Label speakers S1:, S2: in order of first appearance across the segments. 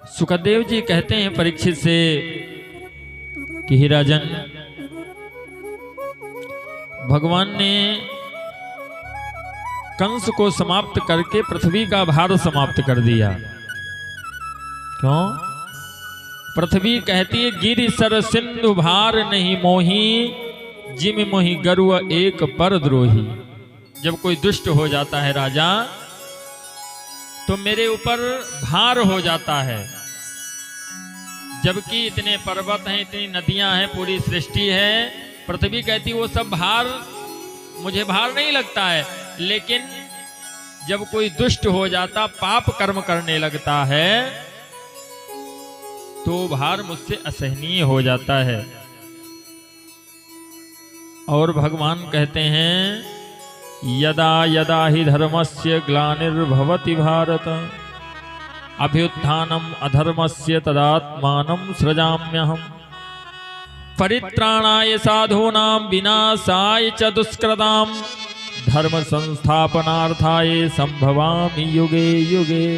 S1: सुखदेव जी कहते हैं परीक्षित से कि हे राजन, भगवान ने कंस को समाप्त करके पृथ्वी का भार समाप्त कर दिया। क्यों? पृथ्वी कहती है गिरि सर सिंधु भार नहीं मोही, जिम मोहि गर्व एक पर द्रोही। जब कोई दुष्ट हो जाता है राजा तो मेरे ऊपर भार हो जाता है, जबकि इतने पर्वत हैं, इतनी नदियां हैं, पूरी सृष्टि है। पृथ्वी कहती वो सब भार, मुझे भार नहीं लगता है। लेकिन जब कोई दुष्ट हो जाता, पाप कर्म करने लगता है, तो भार मुझसे असहनीय हो जाता है। और भगवान कहते हैं यदा यदा ही धर्मस्य ग्लानिर्भवति भारत, अभ्युत्थानम अधर्मस्य तदात्मानं सृजाम्यहम्, परित्राणाय साधूनां विनाशाय च दुष्कृतां, धर्म संस्थापनार्थाय संभवामि युगे युगे।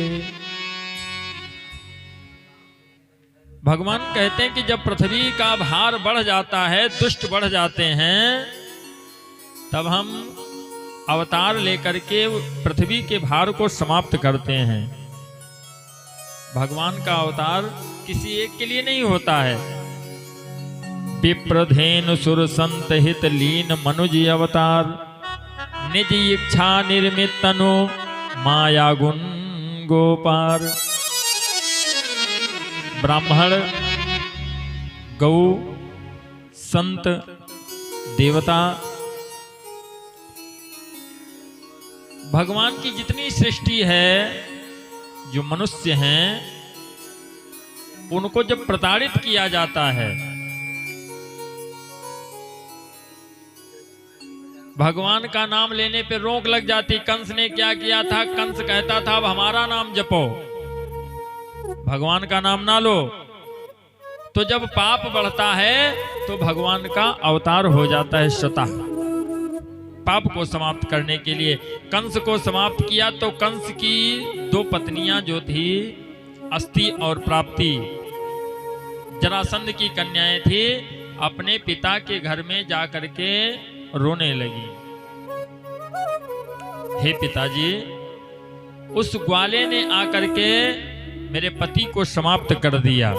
S1: भगवान कहते हैं कि जब पृथ्वी का भार बढ़ जाता है, दुष्ट बढ़ जाते हैं, तब हम अवतार लेकर के पृथ्वी के भार को समाप्त करते हैं। भगवान का अवतार किसी एक के लिए नहीं होता है। विप्रधेनु सुर संत हित लीन मनुज अवतार, निज इच्छा निर्मित तनु माया गुण गोपार। ब्राह्मण, गौ, संत, देवता, भगवान की जितनी सृष्टि है, जो मनुष्य हैं, उनको जब प्रताड़ित किया जाता है, भगवान का नाम लेने पे रोक लग जाती। कंस ने क्या किया था? कंस कहता था अब हमारा नाम जपो, भगवान का नाम ना लो। तो जब पाप बढ़ता है तो भगवान का अवतार हो जाता है स्वतः, पाप को समाप्त करने के लिए। कंस को समाप्त किया तो कंस की दो पत्नियां जो थी, अस्ति और प्राप्ति, जरासंध की कन्याएं थी, अपने पिता के घर में जाकर के रोने लगी। हे पिताजी, उस ग्वाले ने आकर के मेरे पति को समाप्त कर दिया,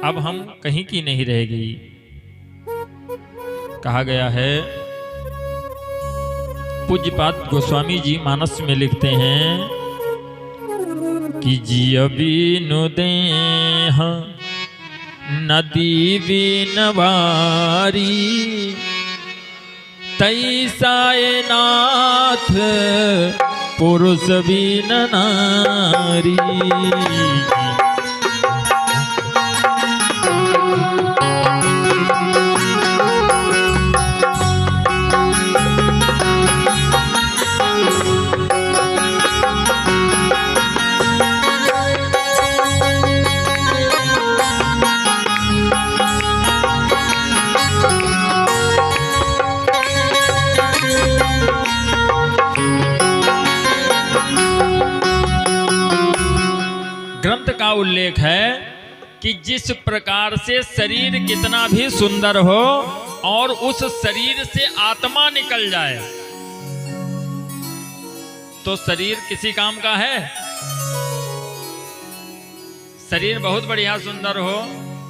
S1: अब हम कहीं की नहीं रहेगी। कहा गया है, पूज्यपाद गोस्वामी जी मानस में लिखते हैं कि जिय बीनु देह नदी बीन बारी, तैसाए नाथ पुरुष बीन नारी। ग्रंथ का उल्लेख है कि जिस प्रकार से शरीर कितना भी सुंदर हो और उस शरीर से आत्मा निकल जाए तो शरीर किसी काम का है? शरीर बहुत बढ़िया सुंदर हो,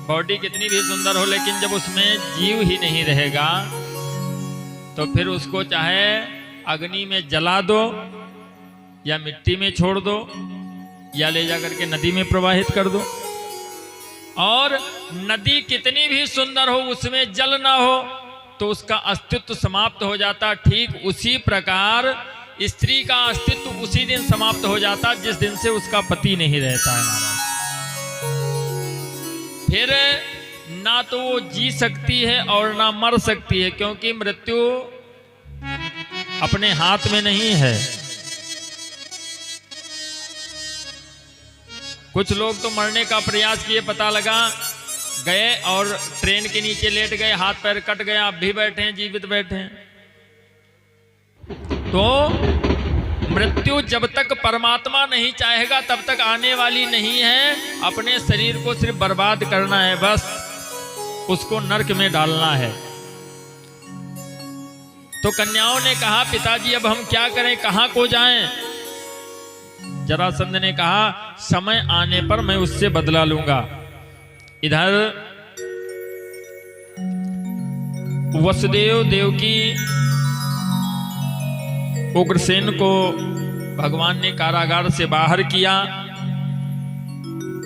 S1: बॉडी कितनी भी सुंदर हो, लेकिन जब उसमें जीव ही नहीं रहेगा तो फिर उसको चाहे अग्नि में जला दो या मिट्टी में छोड़ दो या ले जाकर के नदी में प्रवाहित कर दो। और नदी कितनी भी सुंदर हो, उसमें जल ना हो तो उसका अस्तित्व समाप्त हो जाता। ठीक उसी प्रकार स्त्री का अस्तित्व उसी दिन समाप्त हो जाता जिस दिन से उसका पति नहीं रहता है महाराज। फिर ना तो वो जी सकती है और ना मर सकती है, क्योंकि मृत्यु अपने हाथ में नहीं है। कुछ लोग तो मरने का प्रयास किए, पता लगा गए और ट्रेन के नीचे लेट गए, हाथ पैर कट गया, अब भी बैठे हैं, जीवित बैठे हैं। तो मृत्यु जब तक परमात्मा नहीं चाहेगा तब तक आने वाली नहीं है। अपने शरीर को सिर्फ बर्बाद करना है, बस उसको नरक में डालना है। तो कन्याओं ने कहा पिताजी अब हम क्या करें, कहां को जाएं? जरासंध ने कहा समय आने पर मैं उससे बदला लूंगा। इधर वसुदेव देवकी उग्रसेन को भगवान ने कारागार से बाहर किया।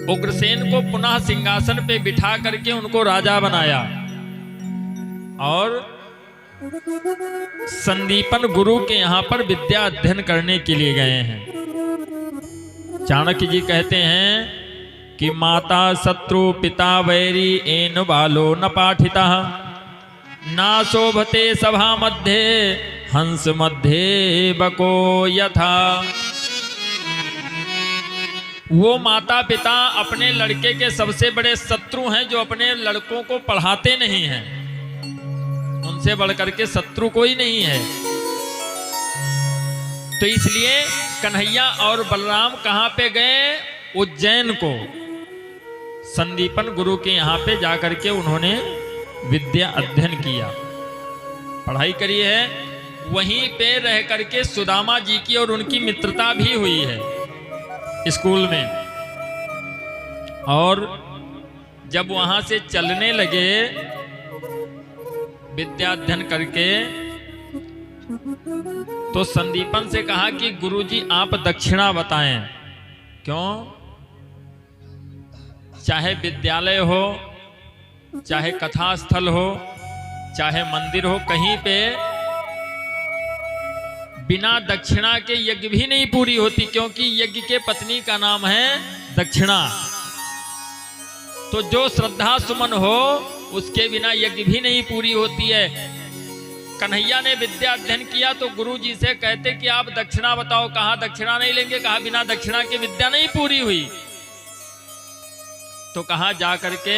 S1: उग्रसेन को पुनः सिंहासन पे बिठा करके उनको राजा बनाया और संदीपन गुरु के यहां पर विद्या अध्ययन करने के लिए गए हैं। चाणक्य जी कहते हैं कि माता शत्रु पिता वैरी एन बालो न पाठिता ना शोभते सभा मध्य हंस मध्य बको यथा। वो माता पिता अपने लड़के के सबसे बड़े शत्रु हैं जो अपने लड़कों को पढ़ाते नहीं हैं। उनसे बढ़कर के शत्रु कोई नहीं है। तो इसलिए कन्हैया और बलराम कहां पे गए? उज्जैन को। संदीपन गुरु के यहां पे जाकर के उन्होंने विद्या अध्ययन किया, पढ़ाई करी है। वहीं पे रह करके सुदामा जी की और उनकी मित्रता भी हुई है स्कूल में। और जब वहां से चलने लगे विद्या अध्ययन करके तो संदीपन से कहा कि गुरुजी आप दक्षिणा बताएं। क्यों? चाहे विद्यालय हो, चाहे कथा स्थल हो, चाहे मंदिर हो, कहीं पे बिना दक्षिणा के यज्ञ भी नहीं पूरी होती, क्योंकि यज्ञ के पत्नी का नाम है दक्षिणा। तो जो श्रद्धा सुमन हो उसके बिना यज्ञ भी नहीं पूरी होती है। कन्हैया ने विद्या अध्ययन किया तो गुरु जी से कहते कि आप दक्षिणा बताओ। कहा दक्षिणा नहीं लेंगे, कहा बिना दक्षिणा के विद्या नहीं पूरी हुई। तो कहा जा करके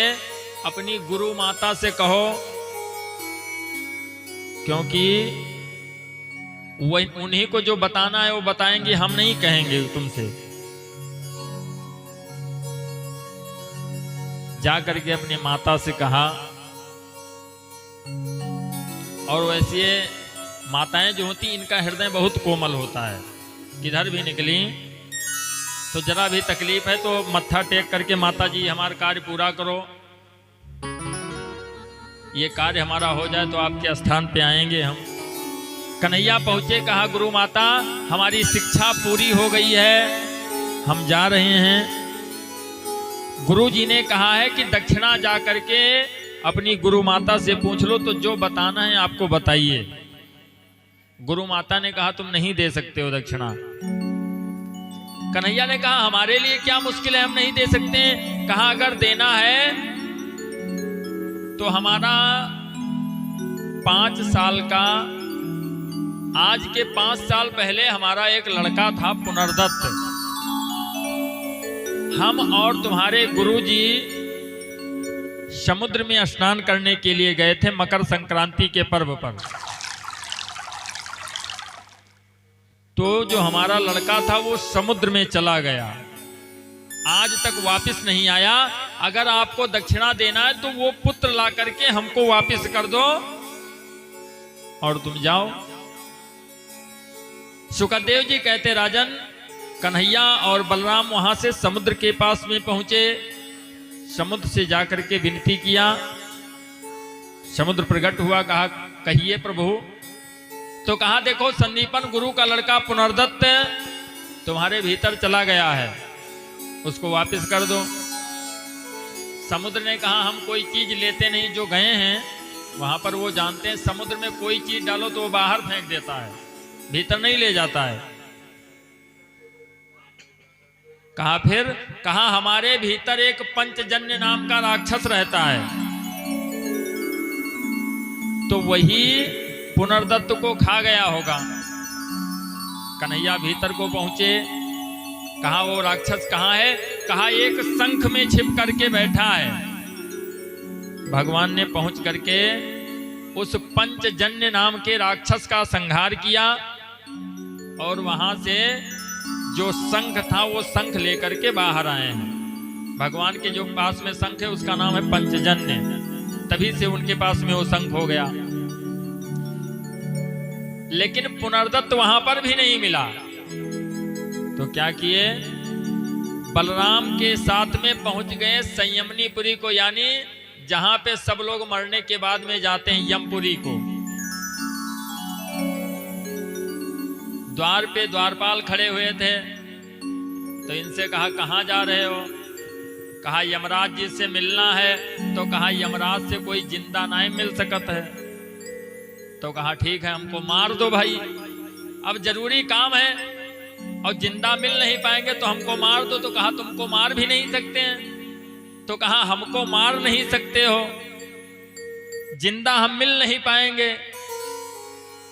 S1: अपनी गुरु माता से कहो, क्योंकि वह उन्हीं को जो बताना है वो बताएंगे, हम नहीं कहेंगे तुमसे। जा करके अपनी माता से कहा। और वैसे माताएं जो होती इनका हृदय बहुत कोमल होता है। किधर भी निकली तो जरा भी तकलीफ है तो मत्था टेक करके माता जी हमारा कार्य पूरा करो, ये कार्य हमारा हो जाए तो आपके स्थान पे आएंगे हम। कन्हैया पहुंचे, कहा गुरु माता हमारी शिक्षा पूरी हो गई है, हम जा रहे हैं। गुरु जी ने कहा है कि दक्षिणा जा करके अपनी गुरु माता से पूछ लो, तो जो बताना है आपको बताइए। गुरु माता ने कहा तुम नहीं दे सकते हो दक्षिणा। कन्हैया ने कहा हमारे लिए क्या मुश्किल है, हम नहीं दे सकते। कहा अगर देना है तो हमारा 5 साल का, आज के 5 साल पहले हमारा एक लड़का था पुनर्दत्त। हम और तुम्हारे गुरुजी समुद्र में स्नान करने के लिए गए थे मकर संक्रांति के पर्व पर। तो जो हमारा लड़का था वो समुद्र में चला गया, आज तक वापस नहीं आया। अगर आपको दक्षिणा देना है तो वो पुत्र ला करके हमको वापस कर दो और तुम जाओ। सुखदेव जी कहते राजन, कन्हैया और बलराम वहां से समुद्र के पास में पहुंचे। समुद्र से जाकर के विनती किया। समुद्र प्रकट हुआ, कहा कहिए प्रभु। तो कहा देखो संदीपन गुरु का लड़का पुनर्दत्त तुम्हारे भीतर चला गया है, उसको वापस कर दो। समुद्र ने कहा हम कोई चीज लेते नहीं, जो गए हैं वहां पर वो जानते हैं समुद्र में कोई चीज डालो तो वो बाहर फेंक देता है, भीतर नहीं ले जाता है। कहा फिर, कहा हमारे भीतर एक पंचजन्य नाम का राक्षस रहता है, तो वही पुनर्दत्त को खा गया होगा। कन्हैया भीतर को पहुंचे, कहा वो राक्षस कहाँ है? कहा एक शंख में छिप करके बैठा है। भगवान ने पहुंच करके उस पंचजन्य नाम के राक्षस का संहार किया और वहां से जो शंख था वो शंख लेकर के बाहर आए हैं। भगवान के जो पास में शंख है उसका नाम है पंचजन्य, तभी से उनके पास में वो शंख हो गया। लेकिन पुनर्दत्त वहां पर भी नहीं मिला, तो क्या किए, बलराम के साथ में पहुंच गए संयमनीपुरी को, यानी जहां पे सब लोग मरने के बाद में जाते हैं यमपुरी को। द्वार पे द्वारपाल खड़े हुए थे, तो इनसे कहा कहां जा रहे हो? कहा यमराज जी से मिलना है। तो कहा यमराज से कोई जिंदा नहीं मिल सकता है। तो कहा ठीक है, हमको मार दो भाई, अब जरूरी काम है और जिंदा मिल नहीं पाएंगे तो हमको मार दो। तो कहा तुमको मार भी नहीं सकते हैं। तो कहा हमको मार नहीं सकते हो, जिंदा हम मिल नहीं पाएंगे,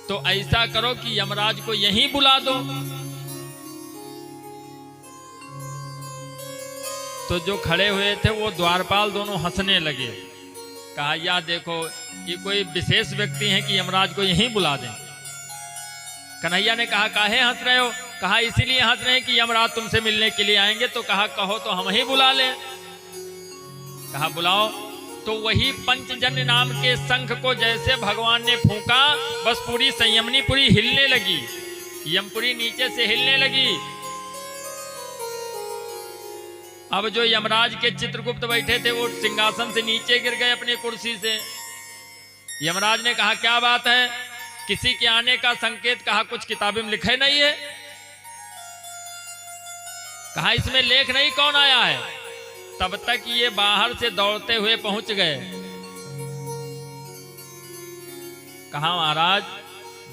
S1: तो ऐसा करो कि यमराज को यहीं बुला दो। तो जो खड़े हुए थे वो द्वारपाल दोनों हंसने लगे। कहा या देखो ये कोई विशेष व्यक्ति हैं कि यमराज को यहीं बुला दें। कन्हैया ने कहा काहे हंस रहे हो? कहा इसीलिए हंस रहे हैं कि यमराज तुमसे मिलने के लिए आएंगे। तो कहा कहो तो हम ही बुला लें। कहा बुलाओ। तो वही पंचजन्य नाम के शंख को जैसे भगवान ने फूंका, बस पूरी संयमनीपुरी हिलने लगी, यमपुरी नीचे से हिलने लगी। अब जो यमराज के चित्रगुप्त बैठे थे वो सिंहासन से नीचे गिर गए अपनी कुर्सी से। यमराज ने कहा क्या बात है, किसी के आने का संकेत? कहा कुछ किताबें में लिखे नहीं है। कहा इसमें लेख नहीं, कौन आया है? तब तक ये बाहर से दौड़ते हुए पहुंच गए। कहा महाराज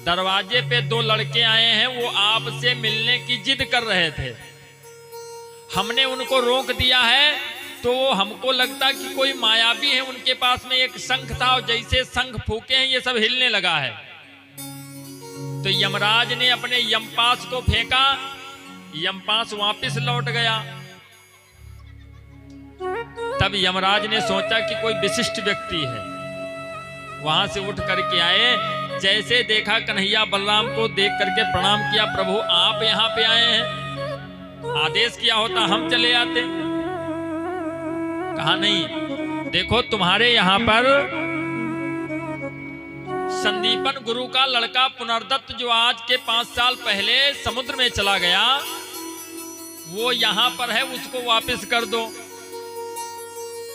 S1: दरवाजे पे दो लड़के आए हैं, वो आपसे मिलने की जिद कर रहे थे, हमने उनको रोक दिया है। तो हमको लगता कि कोई मायावी है, उनके पास में एक शंख था और जैसे शंख फूके हैं ये सब हिलने लगा है। तो यमराज ने अपने यमपास को फेंका, यमपास वापस लौट गया। तब यमराज ने सोचा कि कोई विशिष्ट व्यक्ति है, वहां से उठ करके आए। जैसे देखा कन्हैया बलराम को देख करके प्रणाम किया, प्रभु आप यहाँ पे आए हैं, आदेश किया होता हम चले आते। कहा नहीं, देखो तुम्हारे यहाँ पर संदीपन गुरु का लड़का पुनर्दत्त जो आज के 5 साल पहले समुद्र में चला गया, वो यहाँ पर है, उसको वापस कर दो।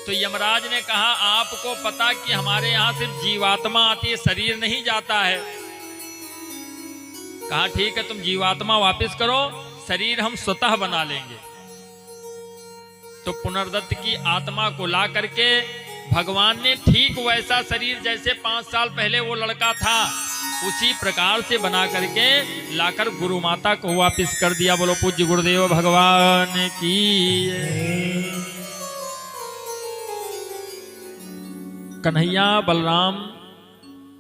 S1: तो यमराज ने कहा आपको पता कि हमारे यहाँ सिर्फ जीवात्मा आती है, शरीर नहीं जाता है। कहा ठीक है, तुम जीवात्मा वापस करो, शरीर हम स्वतः बना लेंगे। तो पुनर्दत्त की आत्मा को ला करके भगवान ने ठीक वैसा शरीर जैसे 5 साल पहले वो लड़का था उसी प्रकार से बना करके लाकर गुरु माता को वापस कर दिया। बोलो पूज्य गुरुदेव भगवान की। कन्हैया बलराम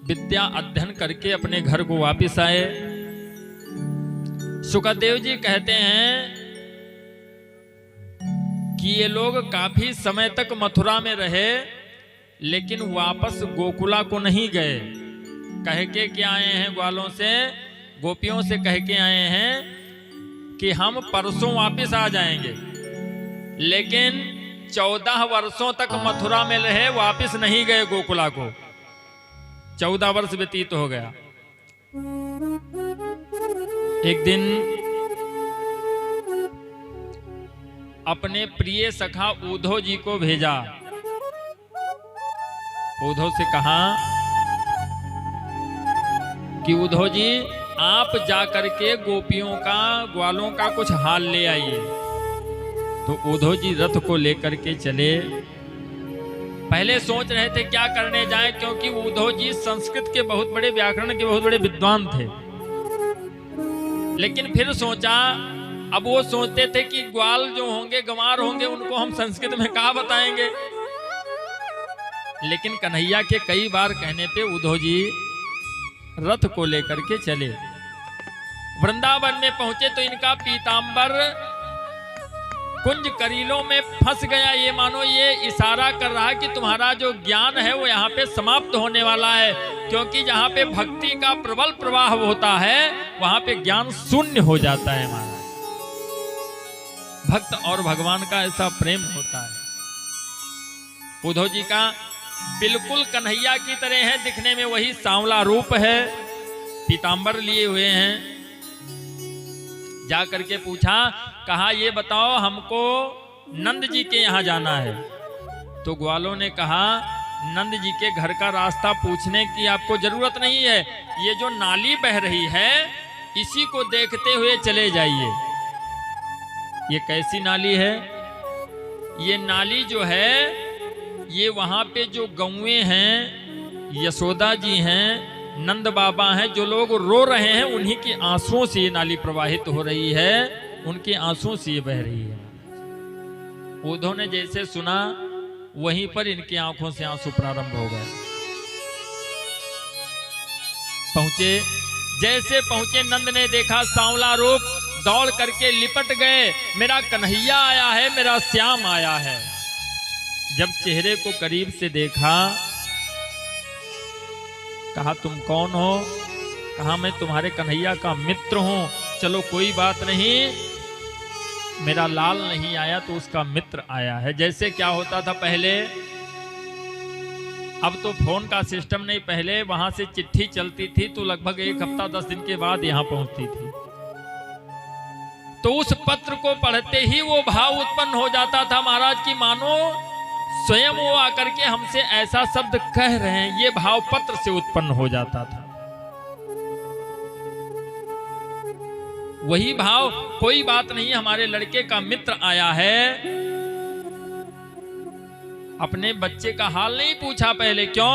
S1: विद्या अध्ययन करके अपने घर को वापस आए। सुखदेव जी कहते हैं कि ये लोग काफी समय तक मथुरा में रहे, लेकिन वापस गोकुला को नहीं गए। कह के क्या आए हैं ग्वालों से, गोपियों से कह के आए हैं कि हम परसों वापस आ जाएंगे। लेकिन 14 वर्षों तक मथुरा में रहे, वापस नहीं गए गोकुला को। 14 वर्ष व्यतीत हो गया। एक दिन अपने प्रिय सखा उद्धव जी को भेजा। उद्धव से कहा कि उद्धव जी आप जाकर के गोपियों का, ग्वालों का कुछ हाल ले आइए। तो उद्धव जी रथ को लेकर के चले। पहले सोच रहे थे क्या करने जाएं, क्योंकि उद्धव जी संस्कृत के बहुत बड़े, व्याकरण के बहुत बड़े विद्वान थे। लेकिन फिर सोचा, अब वो सोचते थे कि ग्वाल जो होंगे, गंवार होंगे, उनको हम संस्कृत में कहा बताएंगे। लेकिन कन्हैया के कई बार कहने पे उद्धव जी रथ को लेकर के चले। वृंदावन में पहुंचे तो इनका पीतांबर कुंज करीलों में फंस गया। ये मानो ये इशारा कर रहा है कि तुम्हारा जो ज्ञान है वो यहाँ पे समाप्त होने वाला है, क्योंकि जहाँ पे भक्ति का प्रबल प्रवाह होता है वहां पे ज्ञान शून्य हो जाता है महाराज। भक्त और भगवान का ऐसा प्रेम होता है। उद्धव जी का बिल्कुल कन्हैया की तरह है दिखने में, वही सांवला रूप है, पीतांबर लिए हुए हैं। जा करके पूछा, कहा ये बताओ हमको नंद जी के यहाँ जाना है। तो ग्वालों ने कहा नंद जी के घर का रास्ता पूछने की आपको जरूरत नहीं है, ये जो नाली बह रही है इसी को देखते हुए चले जाइए। ये कैसी नाली है? ये नाली जो है ये वहां पे जो गौएं हैं, यशोदा जी हैं, नंद बाबा हैं, जो लोग रो रहे हैं उन्हीं के आंसुओं से ये नाली प्रवाहित हो रही है, उनके आंसुओं से ये बह रही है। उद्धव ने जैसे सुना वहीं पर इनकी आंखों से आंसू प्रारंभ हो गए। पहुंचे, जैसे पहुंचे नंद ने देखा सांवला रूप, दौड़ करके लिपट गए, मेरा कन्हैया आया है, मेरा श्याम आया है। जब चेहरे को करीब से देखा, कहा तुम कौन हो? कहा मैं तुम्हारे कन्हैया का मित्र हूं। चलो कोई बात नहीं, मेरा लाल नहीं आया तो उसका मित्र आया है। जैसे क्या होता था पहले, अब तो फोन का सिस्टम नहीं, पहले वहां से चिट्ठी चलती थी तो लगभग 1 हफ्ता 10 दिन के बाद यहां पहुंचती थी। तो उस पत्र को पढ़ते ही वो भाव उत्पन्न हो जाता था महाराज की मानो स्वयं वो आकर के हमसे ऐसा शब्द कह रहे हैं, ये भाव पत्र से उत्पन्न हो जाता था। वही भाव, कोई बात नहीं हमारे लड़के का मित्र आया है। अपने बच्चे का हाल नहीं पूछा पहले, क्यों?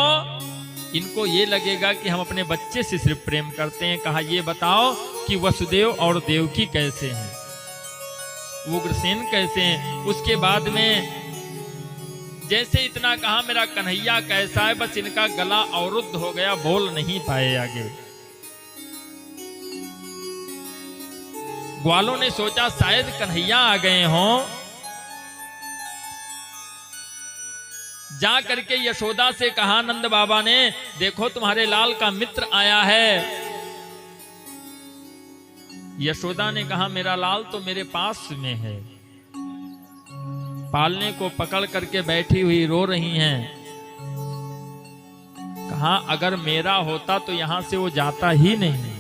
S1: इनको ये लगेगा कि हम अपने बच्चे से सिर्फ प्रेम करते हैं। कहा ये बताओ कि वसुदेव और देवकी कैसे हैं, उग्रसेन कैसे हैं। उसके बाद में जैसे इतना कहा मेरा कन्हैया कैसा है, बस इनका गला अवरुद्ध हो गया, बोल नहीं पाए आगे। ग्वालों ने सोचा शायद कन्हैया आ गए हों। जा करके यशोदा से कहा नंद बाबा ने, देखो तुम्हारे लाल का मित्र आया है। यशोदा ने कहा मेरा लाल तो मेरे पास में है। पालने को पकड़ करके बैठी हुई रो रही हैं। कहा अगर मेरा होता तो यहां से वो जाता ही नहीं,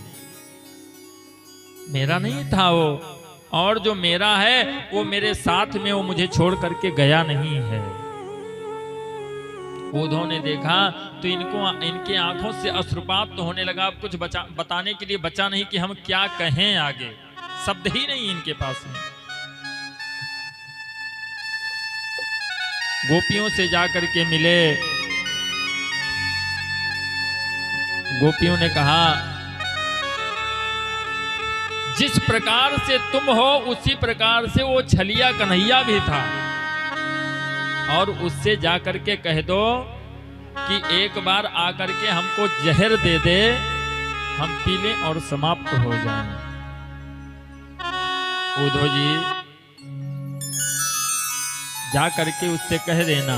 S1: मेरा नहीं था वो, और जो मेरा है वो मेरे साथ में, वो मुझे छोड़ करके गया नहीं है। उद्धव ने देखा तो इनके आंखों से अश्रुपात तो होने लगा। अब कुछ बताने के लिए बचा नहीं कि हम क्या कहें आगे, शब्द ही नहीं इनके पास में। गोपियों से जाकर के मिले। गोपियों ने कहा जिस प्रकार से तुम हो उसी प्रकार से वो छलिया कन्हैया भी था, और उससे जाकर के कह दो कि एक बार आकर के हमको जहर दे दे, हम पी लें और समाप्त हो जाएं। उद्धव जी जा करके उससे कह देना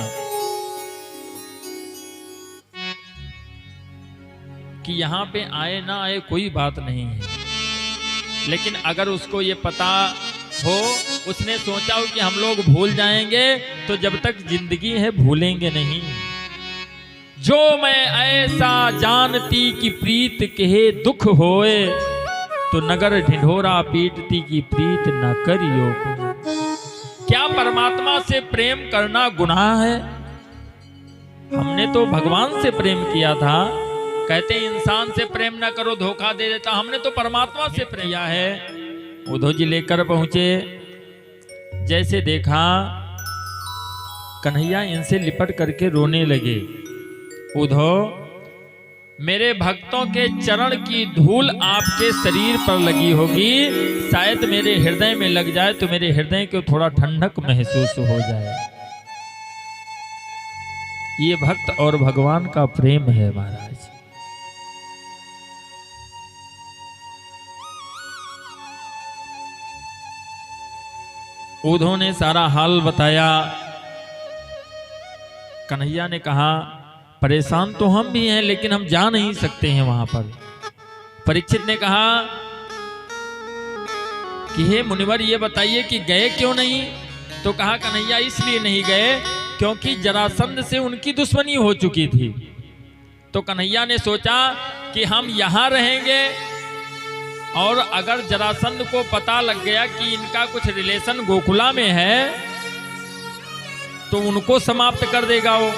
S1: कि यहां पे आए ना आए कोई बात नहीं है, लेकिन अगर उसको ये पता हो, उसने सोचा हो कि हम लोग भूल जाएंगे, तो जब तक जिंदगी है भूलेंगे नहीं। जो मैं ऐसा जानती कि प्रीत कहे दुख होए, तो नगर ढिढोरा पीटती की प्रीत न करियो को। क्या परमात्मा से प्रेम करना गुनाह है? हमने तो भगवान से प्रेम किया था। कहते इंसान से प्रेम ना करो, धोखा दे देता। हमने तो परमात्मा से प्रेम किया है। उद्धव जी लेकर पहुंचे। जैसे देखा कन्हैया इनसे लिपट करके रोने लगे। उद्धव, मेरे भक्तों के चरण की धूल आपके शरीर पर लगी होगी, शायद मेरे हृदय में लग जाए तो मेरे हृदय को थोड़ा ठंडक महसूस हो जाए। ये भक्त और भगवान का प्रेम है महाराज। उद्धव ने सारा हाल बताया। कन्हैया ने कहा परेशान तो हम भी हैं, लेकिन हम जा नहीं सकते हैं वहां पर। परीक्षित ने कहा कि हे मुनिवर ये बताइए कि गए क्यों नहीं? तो कहा कन्हैया इसलिए नहीं गए क्योंकि जरासंध से उनकी दुश्मनी हो चुकी थी। तो कन्हैया ने सोचा कि हम यहाँ रहेंगे और अगर जरासंध को पता लग गया कि इनका कुछ रिलेशन गोकुला में है तो उनको समाप्त कर देगा वो,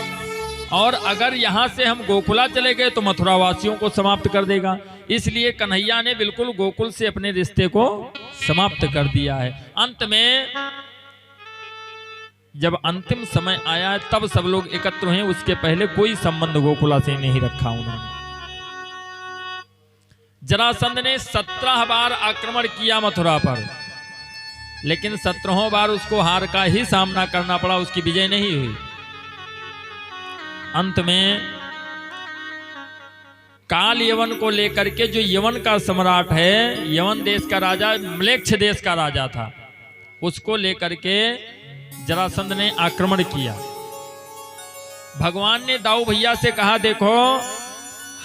S1: और अगर यहाँ से हम गोकुला चले गए तो मथुरा वासियों को समाप्त कर देगा। इसलिए कन्हैया ने बिल्कुल गोकुल से अपने रिश्ते को समाप्त कर दिया है। अंत में जब अंतिम समय आया तब सब लोग एकत्र हुए, उसके पहले कोई संबंध गोकुला से नहीं रखा उन्होंने। जरासंध ने 17 बार आक्रमण किया मथुरा पर, लेकिन 17 बार उसको हार का ही सामना करना पड़ा, उसकी विजय नहीं हुई। अंत में काल यवन को लेकर के, जो यवन का सम्राट है, यवन देश का राजा म्लेच्छ देश का राजा था, उसको लेकर के जरासंध ने आक्रमण किया। भगवान ने दाऊ भैया से कहा देखो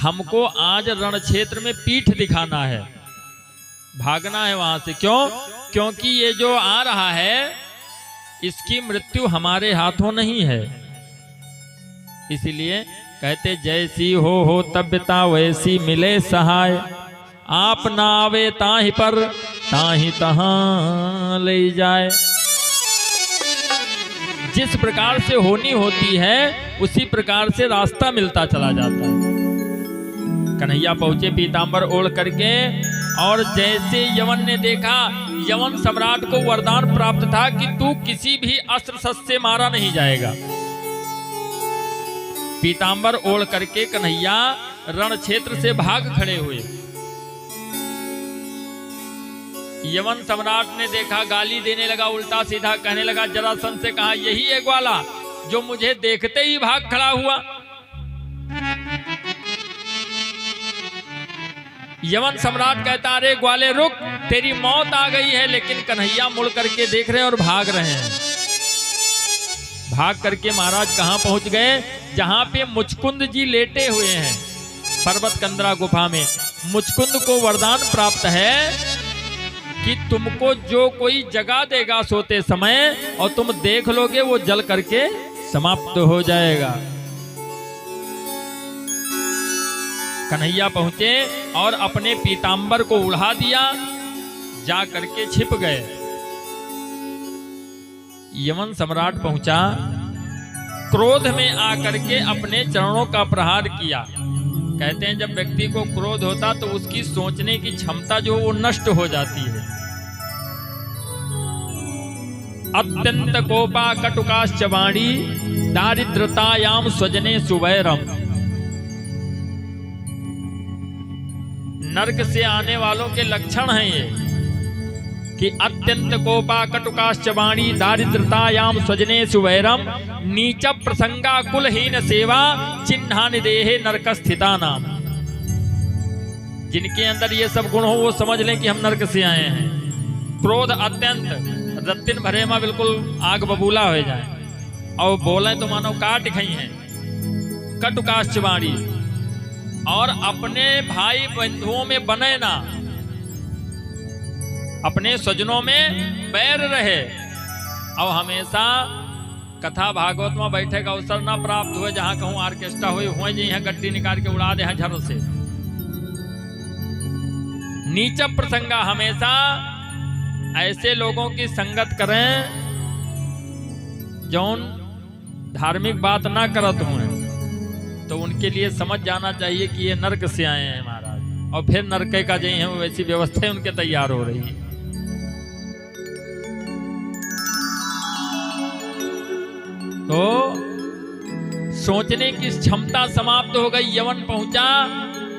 S1: हमको आज रण क्षेत्र में पीठ दिखाना है, भागना है वहां से। क्यों? क्योंकि ये जो आ रहा है इसकी मृत्यु हमारे हाथों नहीं है। इसलिए कहते जैसी हो तब्यता वैसी मिले सहाय, आप ना आवे ताहि पर ताहि तहां ले जाए। जिस प्रकार से होनी होती है उसी प्रकार से रास्ता मिलता चला जाता है। कन्हैया पहुंचे पीतांबर ओढ़ करके, और जैसे यवन ने देखा, यवन सम्राट को वरदान प्राप्त था कि तू किसी भी अस्त्र शस्त्र से मारा नहीं जाएगा। पीतांबर ओढ़ करके कन्हैया रण क्षेत्र से भाग खड़े हुए। यवन सम्राट ने देखा, गाली देने लगा, उल्टा सीधा कहने लगा। जरासंध से कहा यही है ग्वाला जो मुझे देखते ही भाग खड़ा हुआ। यवन सम्राट कहता अरे ग्वाले रुक, तेरी मौत आ गई है। लेकिन कन्हैया मुड़ करके देख रहे हैं और भाग रहे हैं। भाग करके महाराज कहां पहुंच गए? जहां पे मुचकुंद जी लेटे हुए हैं पर्वत कंदरा गुफा में। मुचकुंद को वरदान प्राप्त है कि तुमको जो कोई जगा देगा सोते समय और तुम देख लोगे वो जल करके समाप्त हो जाएगा। कन्हैया पहुंचे और अपने पीतांबर को उड़ा दिया, जा करके छिप गए। यवन सम्राट पहुंचा, क्रोध में आकर के अपने चरणों का प्रहार किया। कहते हैं जब व्यक्ति को क्रोध होता तो उसकी सोचने की क्षमता जो वो नष्ट हो जाती है। अत्यंत कोपा कटुकाश्च वाणी, दारिद्रतायाम स्वजने सुवैरम। नरक से आने वालों के लक्षण हैं ये कि अत्यंत कोपा कटुकाश्च वाणी, दारिद्रतायाम स्वजने सुवैरम, नीच प्रसंगा कुलहीन सेवा, चिन्हानि देहे नरक स्थिता नाम। जिनके अंदर ये सब गुण हो वो समझ लें कि हम नरक से आए हैं। क्रोध अत्यंत, रत्तिन भरे में बिल्कुल आग बबूला हो जाए और बोले तो मानो काट खई हैं। कटुकाश्च वाणी, और अपने भाई बंधुओं में बने ना, अपने स्वजनों में बैर रहे और हमेशा कथा भागवत में बैठे का अवसर ना प्राप्त हुए। जहां कहूं ऑर्केस्ट्रा हुए जी यहाँ गट्टी निकाल के उड़ा दे झर से। नीच प्रसंगा, हमेशा ऐसे लोगों की संगत करें जौन धार्मिक बात ना करत हुए, तो उनके लिए समझ जाना चाहिए कि ये नरक से आए हैं महाराज, और फिर नरक का जो है वैसी व्यवस्था उनके तैयार हो रही है। तो सोचने की क्षमता समाप्त हो गई। यवन पहुंचा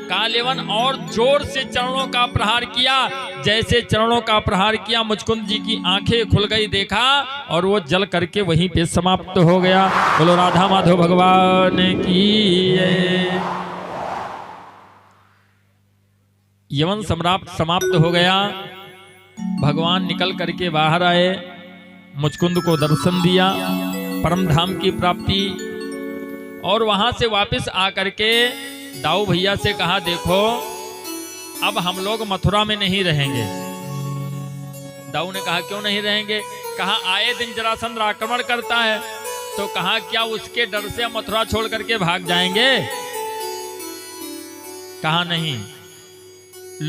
S1: कालेवन और जोर से चरणों का प्रहार किया। जैसे चरणों का प्रहार किया मुचकुंद जी की आंखें खुल गई, देखा और वो जल करके वहीं पे समाप्त हो गया। बोलो राधा माधव भगवान की। यवन सम्राट समाप्त हो गया। भगवान निकल करके बाहर आए, मुचकुंद को दर्शन दिया, परम धाम की प्राप्ति। और वहां से वापस आकर के दाऊ भैया से कहा देखो अब हम लोग मथुरा में नहीं रहेंगे। दाऊ ने कहा क्यों नहीं रहेंगे? कहा आए दिन जरासंध आक्रमण करता है। तो कहा क्या उसके डर से हम मथुरा छोड़ करके भाग जाएंगे? कहा नहीं,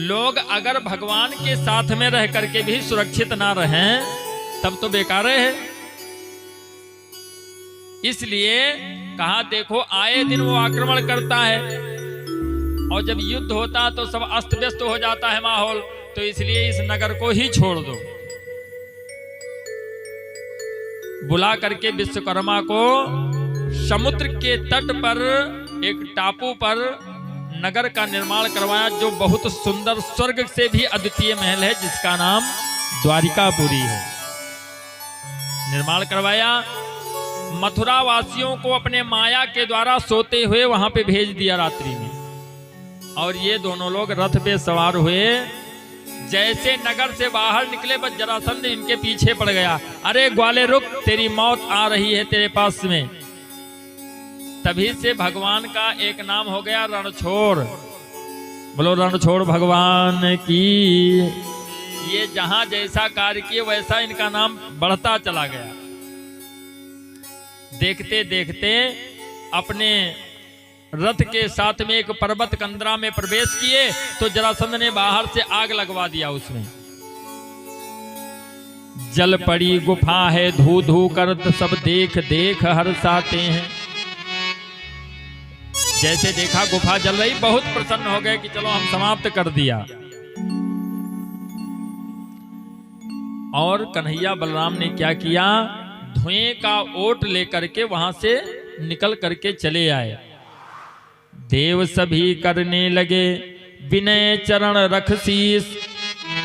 S1: लोग अगर भगवान के साथ में रह करके भी सुरक्षित ना रहें तब तो बेकार है। इसलिए कहा देखो आए दिन वो आक्रमण करता है और जब युद्ध होता तो सब अस्त व्यस्त हो जाता है माहौल, तो इसलिए इस नगर को ही छोड़ दो। बुला करके विश्वकर्मा को समुद्र के तट पर एक टापू पर नगर का निर्माण करवाया, जो बहुत सुंदर स्वर्ग से भी अद्वितीय महल है, जिसका नाम द्वारिकापुरी है। निर्माण करवाया, मथुरा वासियों को अपने माया के द्वारा सोते हुए वहां पे भेज दिया रात्रि में, और ये दोनों लोग रथ पे सवार हुए। जैसे नगर से बाहर निकले बस जरासंध इनके पीछे पड़ गया। अरे ग्वाले रुक, तेरी मौत आ रही है तेरे पास में। तभी से भगवान का एक नाम हो गया रणछोड़। बोलो रणछोड़ भगवान की। ये जहां जैसा कार्य किए वैसा इनका नाम बढ़ता चला गया। देखते देखते अपने रथ के साथ में एक पर्वत कंदरा में प्रवेश किए तो जरासंध ने बाहर से आग लगवा दिया उसमें। जल पड़ी गुफा है धू धू करत, सब देख देख हर्षाते हैं। जैसे देखा गुफा जल रही, बहुत प्रसन्न हो गए कि चलो हम समाप्त कर दिया। और कन्हैया बलराम ने क्या किया, धुएं का ओट लेकर के वहां से निकल करके चले आए। देव सभी करने लगे विनय चरण रख शीस,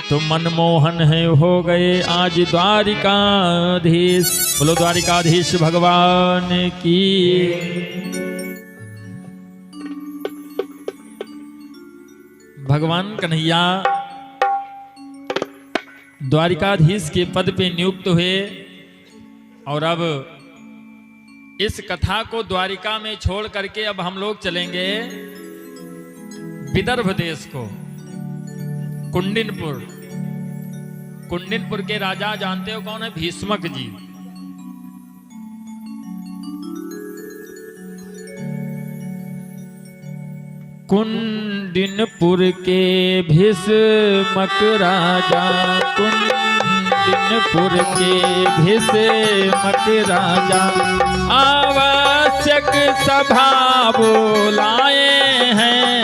S1: तो मनमोहन है हो गए आज द्वारिकाधीश। बोलो द्वारिकाधीश भगवान की। भगवान कन्हैया द्वारिकाधीश के पद पे नियुक्त हुए, और अब इस कथा को द्वारिका में छोड़ करके अब हम लोग चलेंगे विदर्भ देश को, कुंडिनपुर। कुंडिनपुर के राजा जानते हो कौन है? भीष्मक जी। कुंडिनपुर के भीष्मक राजा, कुंडिनपुर के भीष्मक राजा, आवश्यक सभा बुलाए हैं।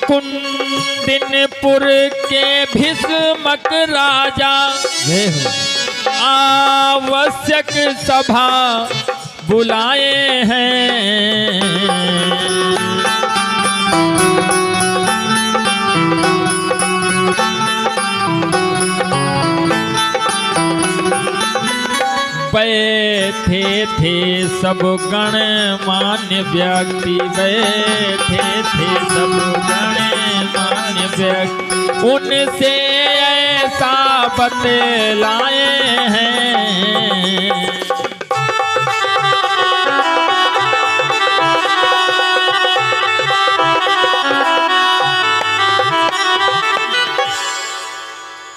S1: कुंडिनपुर के भीष्मक राजा, आवश्यक सभा बुलाए हैं। बैठे थे सब गणमान्य व्यक्ति, बैठे थे सब गणमान्य व्यक्ति, उनसे ऐसा बतलाए हैं।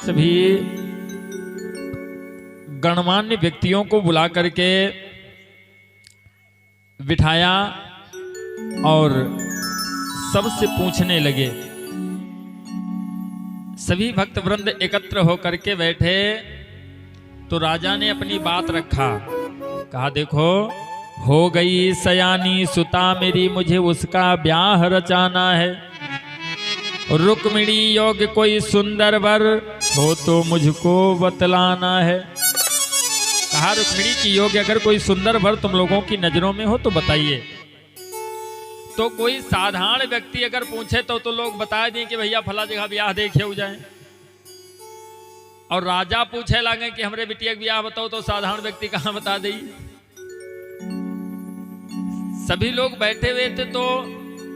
S1: सभी गणमान्य व्यक्तियों को बुला करके बिठाया और सबसे पूछने लगे। सभी भक्त वृंद एकत्र होकर के बैठे तो राजा ने अपनी बात रखा। कहा देखो, हो गई सयानी सुता मेरी, मुझे उसका ब्याह रचाना है। रुक्मिणी योग्य कोई सुंदर वर हो तो मुझको बतलाना है। कहा रुक्मिणी की योग्य अगर कोई सुंदर वर तुम लोगों की नजरों में हो तो बताइए। तो कोई साधारण व्यक्ति अगर पूछे तो लोग बता दें कि भैया फला जगह ब्याह देखे हो जाए। और राजा पूछे लगे कि हमरे बिटिया के ब्याह बताओ, तो साधारण व्यक्ति कहां बता दी। सभी लोग बैठे हुए थे तो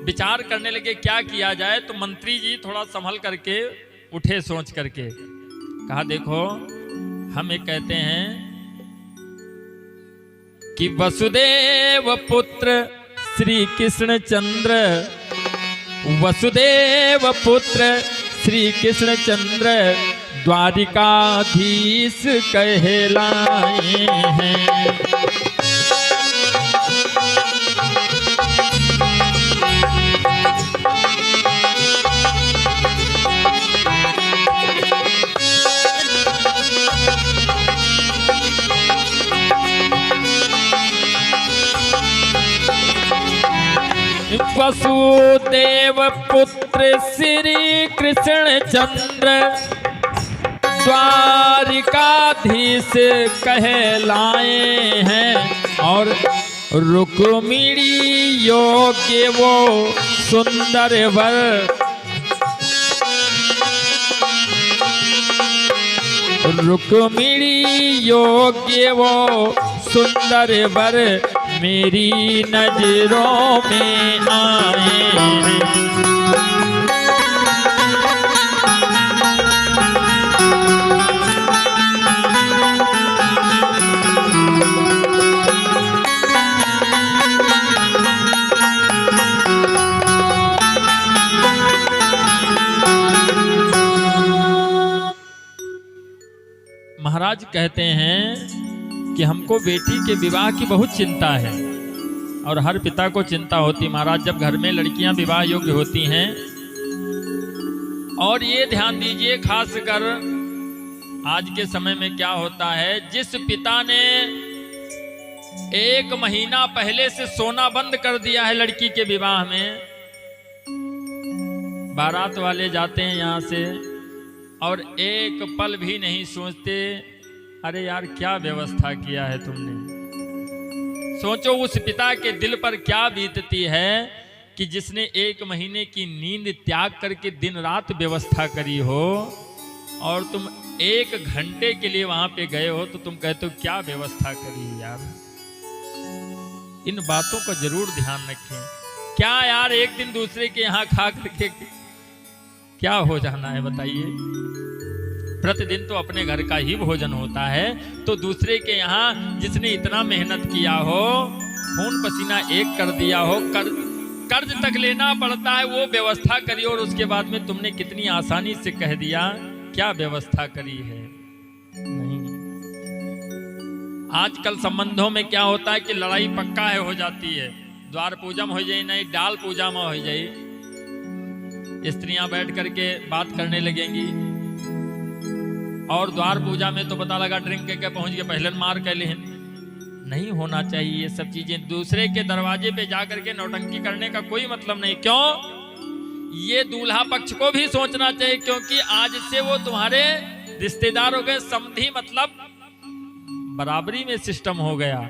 S1: विचार करने लगे क्या किया जाए। तो मंत्री जी थोड़ा संभल करके उठे, सोच करके कहा देखो हम एक कहते हैं कि वसुदेव पुत्र श्री कृष्ण चंद्र, वसुदेव पुत्र श्री कृष्ण चंद्र द्वारिकाधीश कहलाए हैं। वसुदेव पुत्र श्री कृष्ण चंद्र द्वारिकाधीश कहलाए हैं। और रुक्मिणी योग्य वो सुंदर वर, रुक्मिणी योग्य वो सुंदर वर मेरी नजरों में आए हैं। महाराज कहते हैं कि हमको बेटी के विवाह की बहुत चिंता है और हर पिता को चिंता होती महाराज जब घर में लड़कियां विवाह योग्य होती हैं। और ये ध्यान दीजिए खासकर आज के समय में क्या होता है, जिस पिता ने 1 महीना पहले से सोना बंद कर दिया है लड़की के विवाह में, बारात वाले जाते हैं यहाँ से और एक पल भी नहीं सोचते अरे यार क्या व्यवस्था किया है तुमने। सोचो उस पिता के दिल पर क्या बीतती है कि जिसने 1 महीने की नींद त्याग करके दिन रात व्यवस्था करी हो और तुम 1 घंटे के लिए वहां पे गए हो तो तुम कहते हो क्या व्यवस्था करी यार। इन बातों का जरूर ध्यान रखें। क्या यार एक दिन दूसरे के यहाँ खा करके क्या हो जाना है बताइए। प्रतिदिन तो अपने घर का ही भोजन होता है, तो दूसरे के यहाँ जिसने इतना मेहनत किया हो, खून पसीना एक कर दिया हो, कर्ज तक लेना पड़ता है, वो व्यवस्था करी और उसके बाद में तुमने कितनी आसानी से कह दिया क्या व्यवस्था करी है। नहीं, आजकल संबंधों में क्या होता है कि लड़ाई पक्का है हो जाती है, द्वार पूजा में हो जाए नहीं डाल पूजा में हो जाए, स्त्रियां बैठ करके बात करने लगेंगी और द्वार पूजा में तो पता लगा ड्रिंक के पहुंच के पहले मार के लिए। नहीं होना चाहिए ये सब चीजें। दूसरे के दरवाजे पे जाकर के नौटंकी करने का कोई मतलब नहीं। क्यों? ये दूल्हा पक्ष को भी सोचना चाहिए, क्योंकि आज से वो तुम्हारे रिश्तेदार हो गए, समधी मतलब बराबरी में सिस्टम हो गया,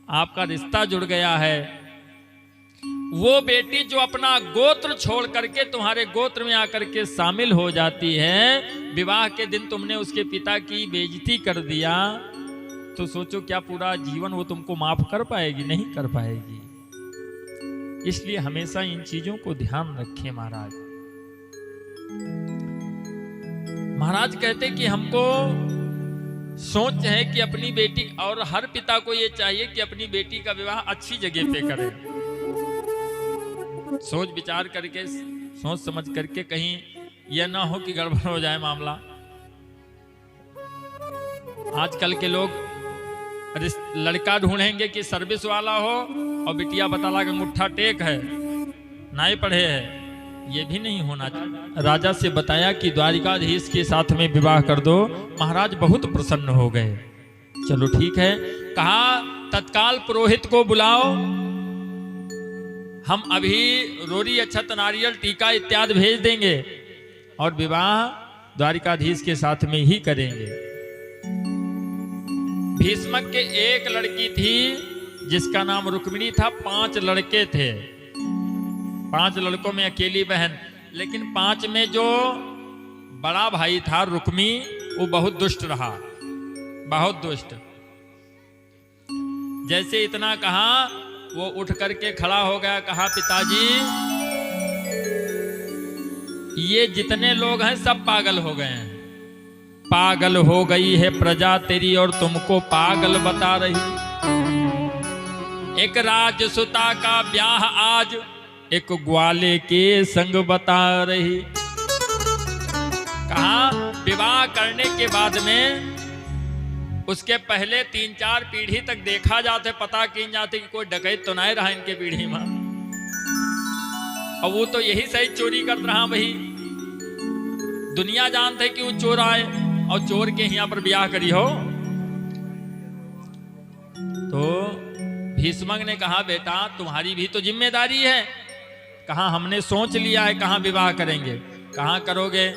S1: आपका रिश्ता जुड़ गया है। वो बेटी जो अपना गोत्र छोड़ करके तुम्हारे गोत्र में आकर के शामिल हो जाती है, विवाह के दिन तुमने उसके पिता की बेइज्जती कर दिया, तो सोचो क्या पूरा जीवन वो तुमको माफ कर पाएगी? नहीं कर पाएगी। इसलिए हमेशा इन चीजों को ध्यान रखें। महाराज कहते कि हमको सोच है कि अपनी बेटी, और हर पिता को ये चाहिए कि अपनी बेटी का विवाह अच्छी जगह पे करे, सोच विचार करके, सोच समझ करके, कहीं यह ना हो कि गड़बड़ हो जाए मामला। आजकल के लोग लड़का ढूंढेंगे कि सर्विस वाला हो और बिटिया बता लगा अंगूठा टेक है, नहीं पढ़े है। ये भी नहीं होना चाहिए। राजा से बताया कि द्वारिकाधीश के साथ में विवाह कर दो। महाराज बहुत प्रसन्न हो गए। चलो ठीक है, कहा तत्काल पुरोहित को बुलाओ, हम अभी रोरी अक्षत नारियल टीका इत्यादि भेज देंगे और विवाह द्वारिकाधीश के साथ में ही करेंगे। भीष्मक के एक लड़की थी जिसका नाम रुक्मिणी था, 5 लड़के थे, 5 लड़कों में अकेली बहन, लेकिन 5 में जो बड़ा भाई था रुक्मी, वो बहुत दुष्ट रहा, बहुत दुष्ट। जैसे इतना कहा, वो उठ करके खड़ा हो गया, कहा पिताजी ये जितने लोग हैं सब पागल हो गए हैं, पागल हो गई है प्रजा तेरी और तुमको पागल बता रही। एक राजसुता का ब्याह आज एक ग्वाले के संग बता रही। कहा विवाह करने के बाद में उसके पहले 3-4 पीढ़ी तक देखा जाते, पता की जाते कि कोई डकैत तो नहीं रहा इनके पीढ़ी में, और वो तो यही सही चोरी कर रहा। भाई दुनिया जानते कि वो चोर आए और चोर के यहाँ पर ब्याह करी हो। तो भीष्मक ने कहा बेटा तुम्हारी भी तो जिम्मेदारी है। कहा हमने सोच लिया है कहाँ विवाह करेंगे। कहाँ करोगे?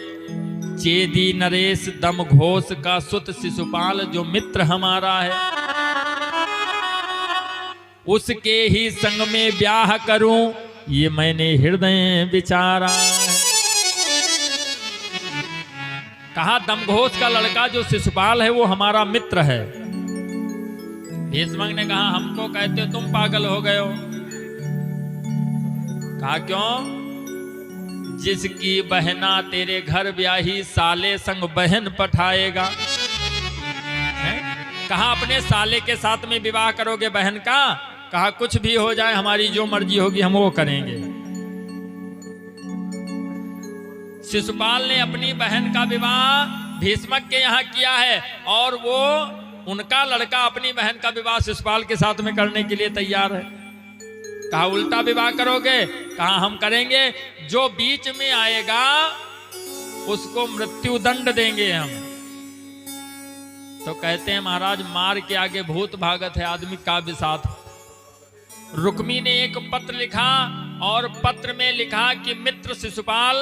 S1: चेदी नरेश दम घोष का सुत शिशुपाल जो मित्र हमारा है, उसके ही संग में ब्याह करूं ये मैंने हृदय विचारा है। कहा दमघोष का लड़का जो शिशुपाल है वो हमारा मित्र है। भीष्मक ने कहा हमको कहते हो तुम पागल हो गए हो। कहा क्यों? जिसकी बहना तेरे घर ब्याही साले संग बहन पठाएगा। कहा अपने साले के साथ में विवाह करोगे बहन का? कहा कुछ भी हो जाए हमारी जो मर्जी होगी हम वो करेंगे। शिशुपाल ने अपनी बहन का विवाह भीष्मक के यहाँ किया है और वो उनका लड़का अपनी बहन का विवाह शिशुपाल के साथ में करने के लिए तैयार है। कहा उल्टा विवाह करोगे? कहा हम करेंगे, जो बीच में आएगा उसको मृत्यु दंड देंगे हम। तो कहते हैं महाराज मार के आगे भूत भागत है आदमी का विसाथ। रुक्मी ने एक पत्र लिखा और पत्र में लिखा कि मित्र शिशुपाल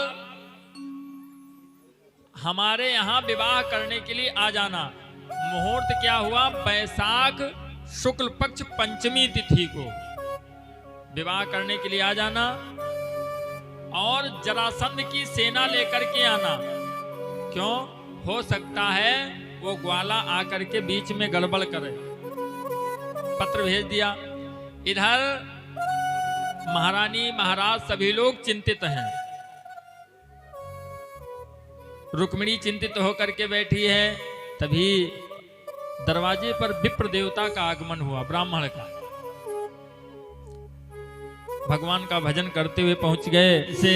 S1: हमारे यहाँ विवाह करने के लिए आ जाना। मुहूर्त क्या हुआ? बैसाख शुक्ल पक्ष पंचमी तिथि को विवाह करने के लिए आ जाना और जरासंध की सेना लेकर के आना। क्यों? हो सकता है वो ग्वाला आकर के बीच में गड़बड़ करे। पत्र भेज दिया। इधर महारानी महाराज सभी लोग चिंतित हैं। रुक्मिणी चिंतित होकर के बैठी है। तभी दरवाजे पर विप्र देवता का आगमन हुआ, ब्राह्मण का। भगवान का भजन करते हुए पहुंच गए। इसे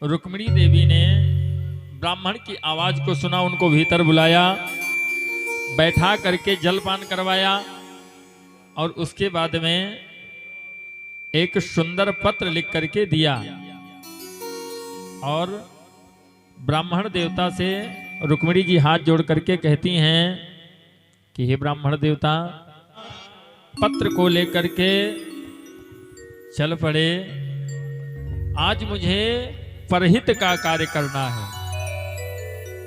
S1: रुक्मिणी देवी ने ब्राह्मण की आवाज को सुना, उनको भीतर बुलाया, बैठा करके जलपान करवाया और उसके बाद में एक सुंदर पत्र लिख करके दिया। और ब्राह्मण देवता से रुक्मिणी जी हाथ जोड़ करके कहती हैं कि हे ब्राह्मण देवता, पत्र को लेकर के चल पड़े। आज मुझे परहित का कार्य करना है।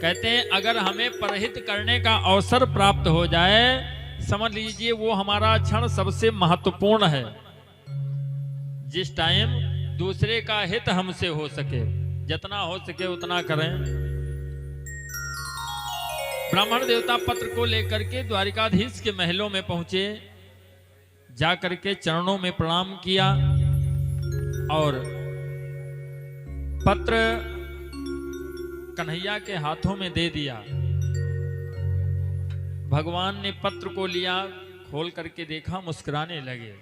S1: कहते हैं अगर हमें परहित करने का अवसर प्राप्त हो जाए, समझ लीजिए वो हमारा क्षण सबसे महत्वपूर्ण है। जिस टाइम दूसरे का हित हमसे हो सके, जितना हो सके उतना करें। ब्राह्मण देवता पत्र को लेकर के द्वारिकाधीश के महलों में पहुंचे। जाकर के चरणों में प्रणाम किया और पत्र कन्हैया के हाथों में दे दिया। भगवान ने पत्र को लिया, खोल करके देखा, मुस्कुराने लगे।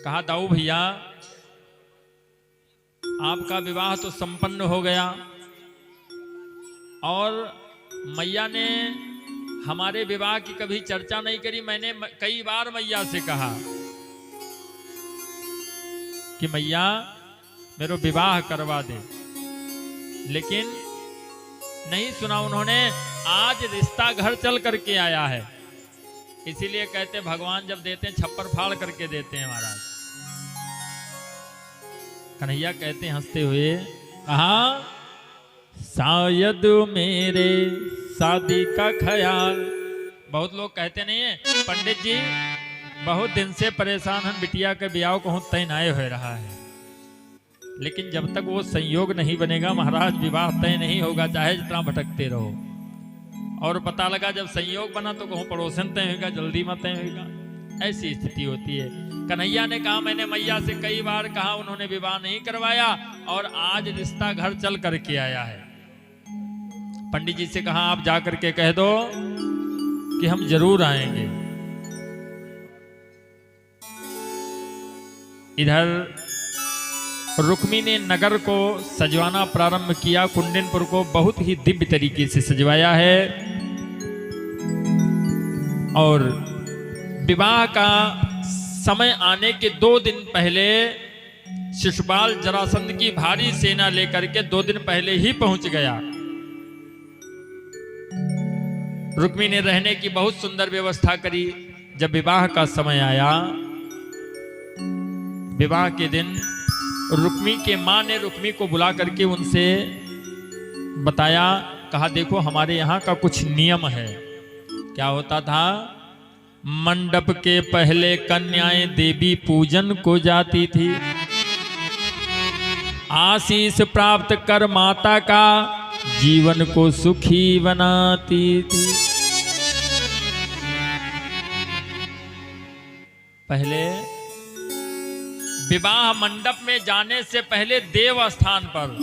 S1: कहा दाऊ भैया आपका विवाह तो संपन्न हो गया और मैया ने हमारे विवाह की कभी चर्चा नहीं करी। मैंने कई बार मैया से कहा कि मैया मेरा विवाह करवा दे, लेकिन नहीं सुना उन्होंने। आज रिश्ता घर चल करके आया है, इसीलिए कहते भगवान जब देते हैं छप्पर फाड़ करके देते हैं महाराज। कन्हैया कहते हंसते हुए, कहा शायद मेरे शादी का ख्याल। बहुत लोग कहते नहीं है पंडित जी बहुत दिन से परेशान हम बिटिया के ब्याह को तय नहीं हो रहा है। लेकिन जब तक वो संयोग नहीं बनेगा महाराज विवाह तय नहीं होगा, चाहे जितना भटकते रहो। और पता लगा जब संयोग बना तो कहूँ पड़ोसन तय होगा, जल्दी मत तय होगा, ऐसी स्थिति होती है। कन्हैया ने कहा मैंने मैया से कई बार कहा, उन्होंने विवाह नहीं करवाया और आज रिश्ता घर चल करके आया है। पंडित जी से कहा आप जा करके कह दो कि हम जरूर आएंगे। इधर रुक्मी ने नगर को सजवाना प्रारंभ किया, कुंडनपुर को बहुत ही दिव्य तरीके से सजवाया है। और विवाह का समय आने के 2 दिन पहले शिशुपाल जरासंध की भारी सेना लेकर के 2 दिन पहले ही पहुंच गया। रुक्मी ने रहने की बहुत सुंदर व्यवस्था करी। जब विवाह का समय आया, विवाह के दिन रुक्मी के मां ने रुक्मी को बुला करके उनसे बताया, कहा देखो हमारे यहाँ का कुछ नियम है। क्या होता था? मंडप के पहले कन्याएं देवी पूजन को जाती थी, आशीष प्राप्त कर माता का जीवन को सुखी बनाती थी। पहले विवाह मंडप में जाने से पहले देव स्थान पर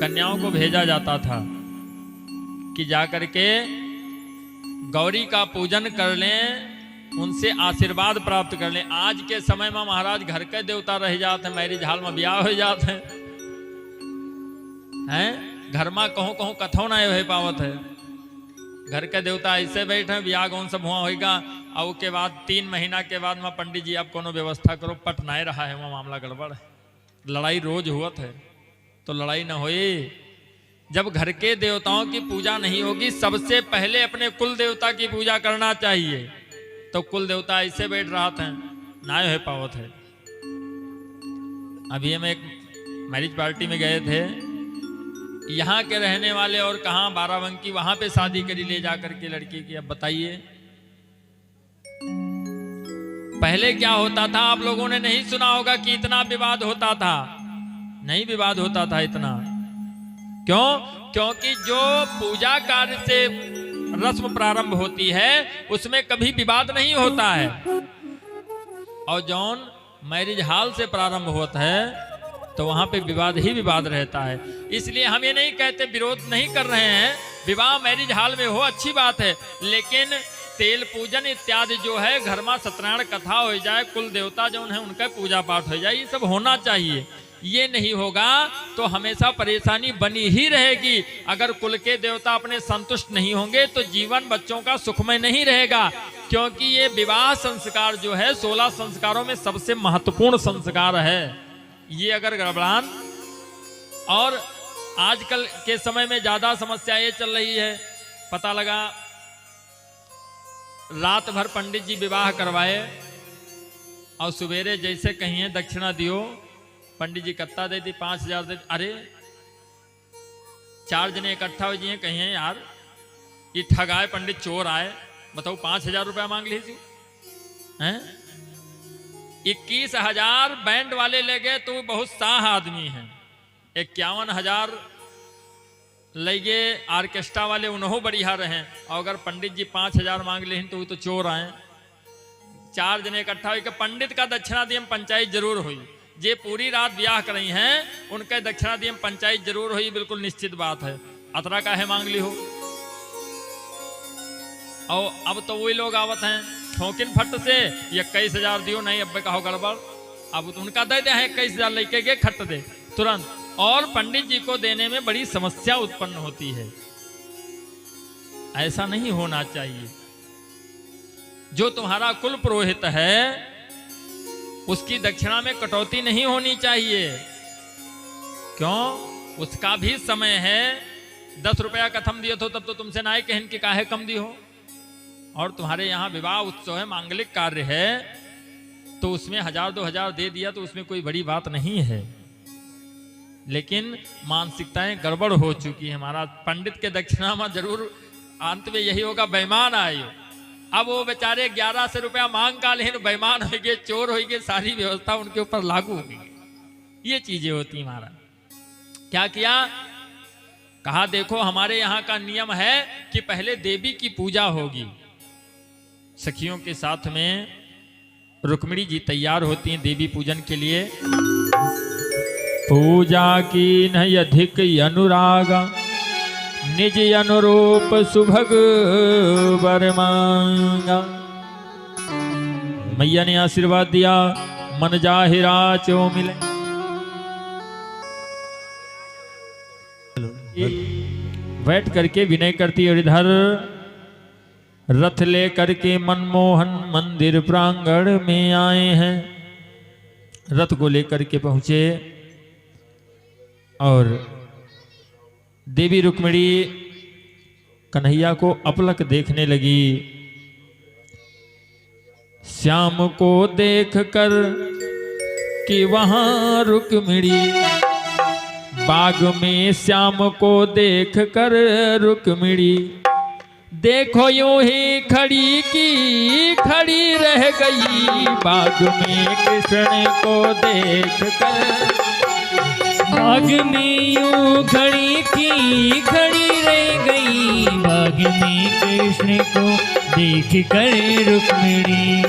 S1: कन्याओं को भेजा जाता था कि जाकर के गौरी का पूजन कर लें, उनसे आशीर्वाद प्राप्त कर लें। आज के समय में महाराज घर के देवता रह जाते हैं, मैरिज हॉल में ब्याह हो जाते हैं, घर में कहूँ कहूँ कथो ना हो पावत है। घर के देवता ऐसे बैठे, ब्याह कौन सब हुआ होगा, और के बाद 3 महीना के बाद में पंडित जी आप कोनो व्यवस्था करो, पट नहीं रहा है, वहाँ मामला गड़बड़ है। लड़ाई रोज हुआ है तो लड़ाई ना होए। जब घर के देवताओं की पूजा नहीं होगी, सबसे पहले अपने कुल देवता की पूजा करना चाहिए। तो कुल देवता ऐसे बैठ रहा था, ना है पावत है। अभी हम एक मैरिज पार्टी में गए थे, यहाँ के रहने वाले और कहाँ बाराबंकी, वहां पे शादी करी ले जाकर के लड़की की। अब बताइए पहले क्या होता था? आप लोगों ने नहीं सुना होगा कि इतना विवाद होता था। नहीं विवाद होता था इतना। क्यों? क्योंकि जो पूजा कार्य से रस्म प्रारंभ होती है उसमें कभी विवाद नहीं होता है, और जौन मैरिज हॉल से प्रारंभ होता है तो वहां पे विवाद ही विवाद रहता है। इसलिए हम ये नहीं कहते, विरोध नहीं कर रहे हैं, विवाह मैरिज हॉल में हो अच्छी बात है, लेकिन तेल पूजन इत्यादि जो है घर में सत्यनारायण कथा हो जाए, कुल देवता जो है उनका पूजा पाठ हो जाए, ये सब होना चाहिए। ये नहीं होगा तो हमेशा परेशानी बनी ही रहेगी। अगर कुल के देवता अपने संतुष्ट नहीं होंगे तो जीवन बच्चों का सुखमय नहीं रहेगा। क्योंकि ये विवाह संस्कार जो है 16 संस्कारों में सबसे महत्वपूर्ण संस्कार है। ये अगर गड़बड़ान, और आजकल के समय में ज्यादा समस्या ये चल रही है, पता लगा रात भर पंडित जी विवाह करवाए और सवेरे जैसे कहिए दक्षिणा दियो, पंडित जी कत्ता दे दी 5000 दे। अरे 4 जने इकट्ठा हो जाइए, कहिए यार ये ठगाए पंडित चोर आए, बताओ 5000 रुपया मांग लीजिए हैं। 21,000 बैंड वाले ले गए तो बहुत साह आदमी है। 51,000 ले गए ऑर्केस्ट्रा वाले, उन्हों बढ़िया रहे। और अगर पंडित जी 5,000 मांग ले तो वो तो चोर आए। 4 जने इकट्ठा हो, पंडित का दक्षिणा दियम पंचायत जरूर हुई। जे पूरी रात ब्याह कर रही हैं उनका दक्षिणा दियम पंचायत जरूर हुई, बिल्कुल निश्चित बात है। अतरा का है मांग ली हो। और अब तो वही लोग आवत हैं ठोकिन फट से 21,000 दियो, नहीं अब कहो गड़बड़, अब उनका दे दे 21,000 लेके गए खट दे तुरंत। और पंडित जी को देने में बड़ी समस्या उत्पन्न होती है। ऐसा नहीं होना चाहिए। जो तुम्हारा कुल पुरोहित है उसकी दक्षिणा में कटौती नहीं होनी चाहिए। क्यों? उसका भी समय है। 10 रुपया कथम दिए तो तब तो तुमसे ना कहन के काहे कम दी हो। और तुम्हारे यहाँ विवाह उत्सव है, मांगलिक कार्य है, तो उसमें 1000-2000 दे दिया तो उसमें कोई बड़ी बात नहीं है। लेकिन मानसिकताएं गड़बड़ हो चुकी है। हमारा पंडित के दक्षिणा में जरूर अंत में यही होगा, बेईमान आए। अब वो बेचारे 1100 रुपया मांग का, लेकिन बेईमान हो गए, चोर हो गए, सारी व्यवस्था उनके ऊपर लागू होगी। ये चीजें होती महाराज। क्या किया? कहा देखो हमारे यहाँ का नियम है कि पहले देवी की पूजा होगी। सखियों के साथ में रुक्मिणी जी तैयार होती हैं देवी पूजन के लिए। पूजा की नहीं अधिक अनुराग, निज अनुरूप सुभग वर मांगा। मैया ने आशीर्वाद दिया, मन जाहिरा चो मिले। बैठ करके विनय करती और इधर रथ लेकर के मनमोहन मंदिर प्रांगण में आए हैं। रथ को लेकर के पहुंचे और देवी रुक्मिणी कन्हैया को अपलक देखने लगी। श्याम को देख कर कि वहां रुक्मिणी, बाग में श्याम को देख कर रुक्मिणी, देखो यूं ही खड़ी की खड़ी रह गई। बाग में कृष्ण को देख कर,
S2: बाग में यूं खड़ी की खड़ी रह गई। बाग में कृष्ण को देख कर रुक्मिणी,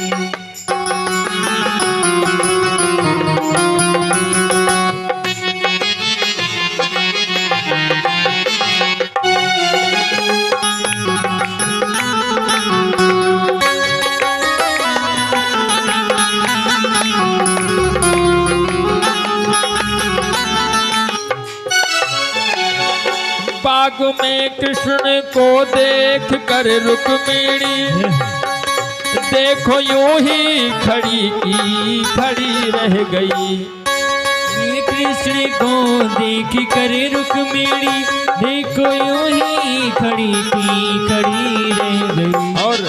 S1: बाग में कृष्ण को देख कर रुक्मिणी, देखो यूं ही खड़ी की खड़ी रह गई।
S2: कृष्ण को देख कर रुक्मिणी, देखो यूं ही खड़ी की खड़ी रह गई।
S1: और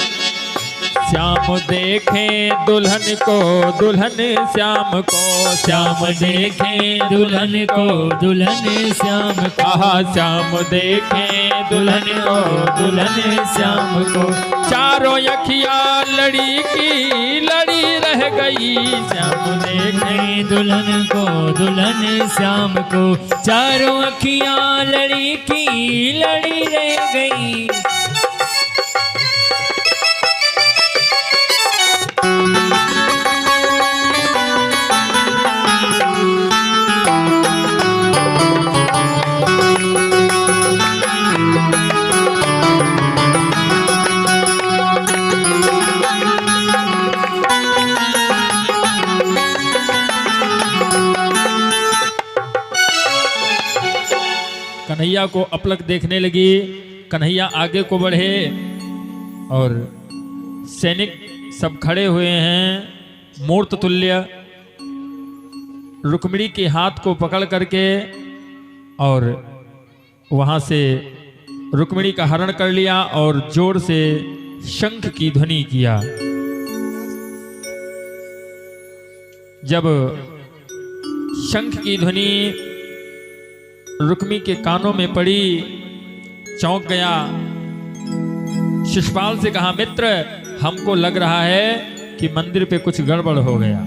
S1: श्याम देखे दुल्हन को, दुल्हन श्याम को,
S2: श्याम देखे दुल्हन को, दुल्हन श्याम को।
S1: आहा श्याम देखे दुल्हन को,
S2: दुल्हन श्याम को।
S1: चारों अखियां लड़ी की लड़ी रह गई। श्याम देखे
S2: दुल्हन को, दुल्हन श्याम को। चारों अखियां लड़ी की लड़ी रह गई।
S1: कन्हैया को अपलक देखने लगी। कन्हैया आगे को बढ़े और सैनिक सब खड़े हुए हैं मूर्त तुल्य। रुक्मिणी के हाथ को पकड़ करके और वहां से रुक्मिणी का हरण कर लिया और जोर से शंख की ध्वनि किया। जब शंख की ध्वनि रुक्मी के कानों में पड़ी, चौंक गया। शिशुपाल से कहा मित्र, हमको लग रहा है कि मंदिर पे कुछ गड़बड़ हो गया।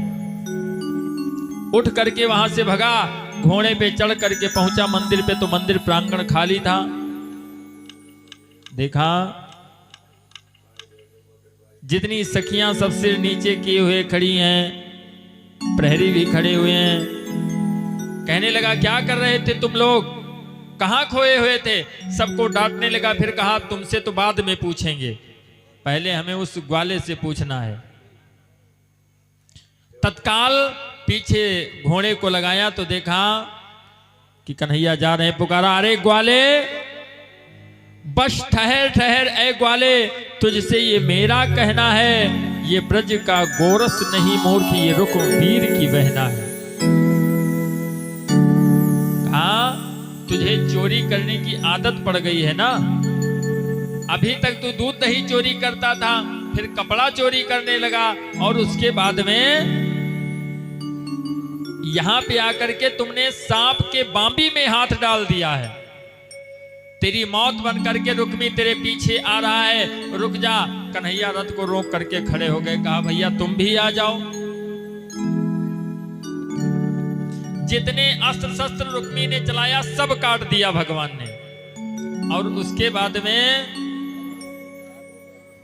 S1: उठ करके वहां से भगा, घोड़े पे चढ़ करके पहुंचा मंदिर पे तो मंदिर प्रांगण खाली था। देखा जितनी सखियां सब सिर नीचे किए हुए खड़ी हैं, प्रहरी भी खड़े हुए हैं। कहने लगा क्या कर रहे थे तुम लोग, कहां खोए हुए थे? सबको डांटने लगा। फिर कहा तुमसे तो बाद में पूछेंगे, पहले हमें उस ग्वाले से पूछना है। तत्काल पीछे घोड़े को लगाया तो देखा कि कन्हैया जा रहे हैं। पुकारा, अरे ग्वाले बस ठहर ठहर, ए ग्वाले तुझसे ये मेरा कहना है, ये ब्रज का गोरस नहीं मूर्ख, ये रुक वीर की बहना है। तुझे चोरी करने की आदत पड़ गई है ना। अभी तक तू दूध दही चोरी करता था, फिर कपड़ा चोरी करने लगा और उसके बाद में यहां पे आकर के तुमने सांप के बांबी में हाथ डाल दिया है। तेरी मौत बन करके रुक्मी तेरे पीछे आ रहा है, रुक जा। कन्हैया रथ को रोक करके खड़े हो गए। कहा भैया तुम भी आ जाओ। जितने अस्त्र शस्त्र रुक्मी ने चलाया सब काट दिया भगवान ने। और उसके बाद में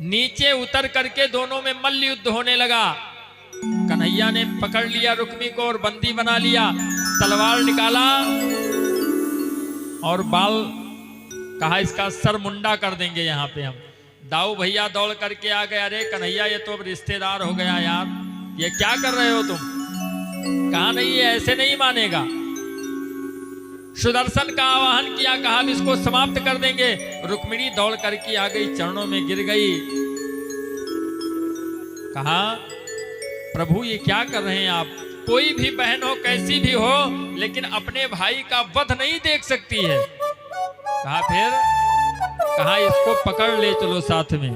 S1: नीचे उतर करके दोनों में मल्ल युद्ध होने लगा। कन्हैया ने पकड़ लिया रुक्मी को और बंदी बना लिया, तलवार निकाला और बाल कहा इसका सर मुंडा कर देंगे यहाँ पे हम। दाऊ भैया दौड़ करके आ गया, अरे कन्हैया ये तो अब रिश्तेदार हो गया यार, ये क्या कर रहे हो तुम? कहा नहीं ये ऐसे नहीं मानेगा। सुदर्शन का आवाहन किया, कहा इसको समाप्त कर देंगे। रुक्मिणी दौड़ करके आ गई, चरणों में गिर गई, कहा प्रभु ये क्या कर रहे हैं आप? कोई भी बहन हो कैसी भी हो लेकिन अपने भाई का वध नहीं देख सकती है। कहा फिर? कहा इसको पकड़ ले चलो साथ में,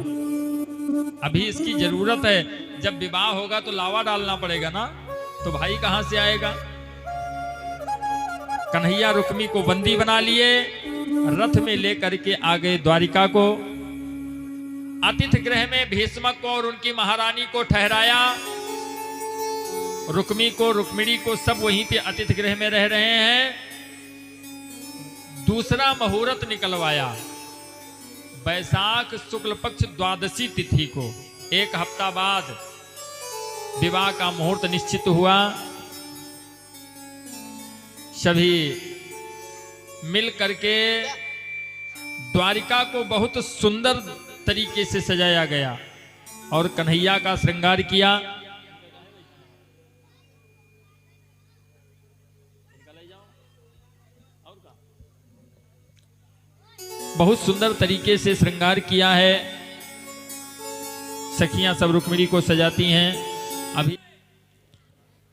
S1: अभी इसकी जरूरत है, जब विवाह होगा तो लावा डालना पड़ेगा ना, तो भाई कहां से आएगा। कन्हैया रुक्मी को बंदी बना लिए, रथ में लेकर के आ गए द्वारिका को। अतिथि गृह में भीष्मक को और उनकी महारानी को ठहराया, रुक्मी को रुक्मिणी को सब वहीं पे अतिथि गृह में रह रहे हैं। दूसरा मुहूर्त निकलवाया, वैशाख शुक्ल पक्ष द्वादशी तिथि को, एक हफ्ता बाद विवाह का मुहूर्त निश्चित हुआ। सभी मिल करके द्वारिका को बहुत सुंदर तरीके से सजाया गया और कन्हैया का श्रृंगार किया। बहुत सुंदर तरीके से श्रृंगार किया है। सखियां सब रुक्मिणी को सजाती हैं। अभी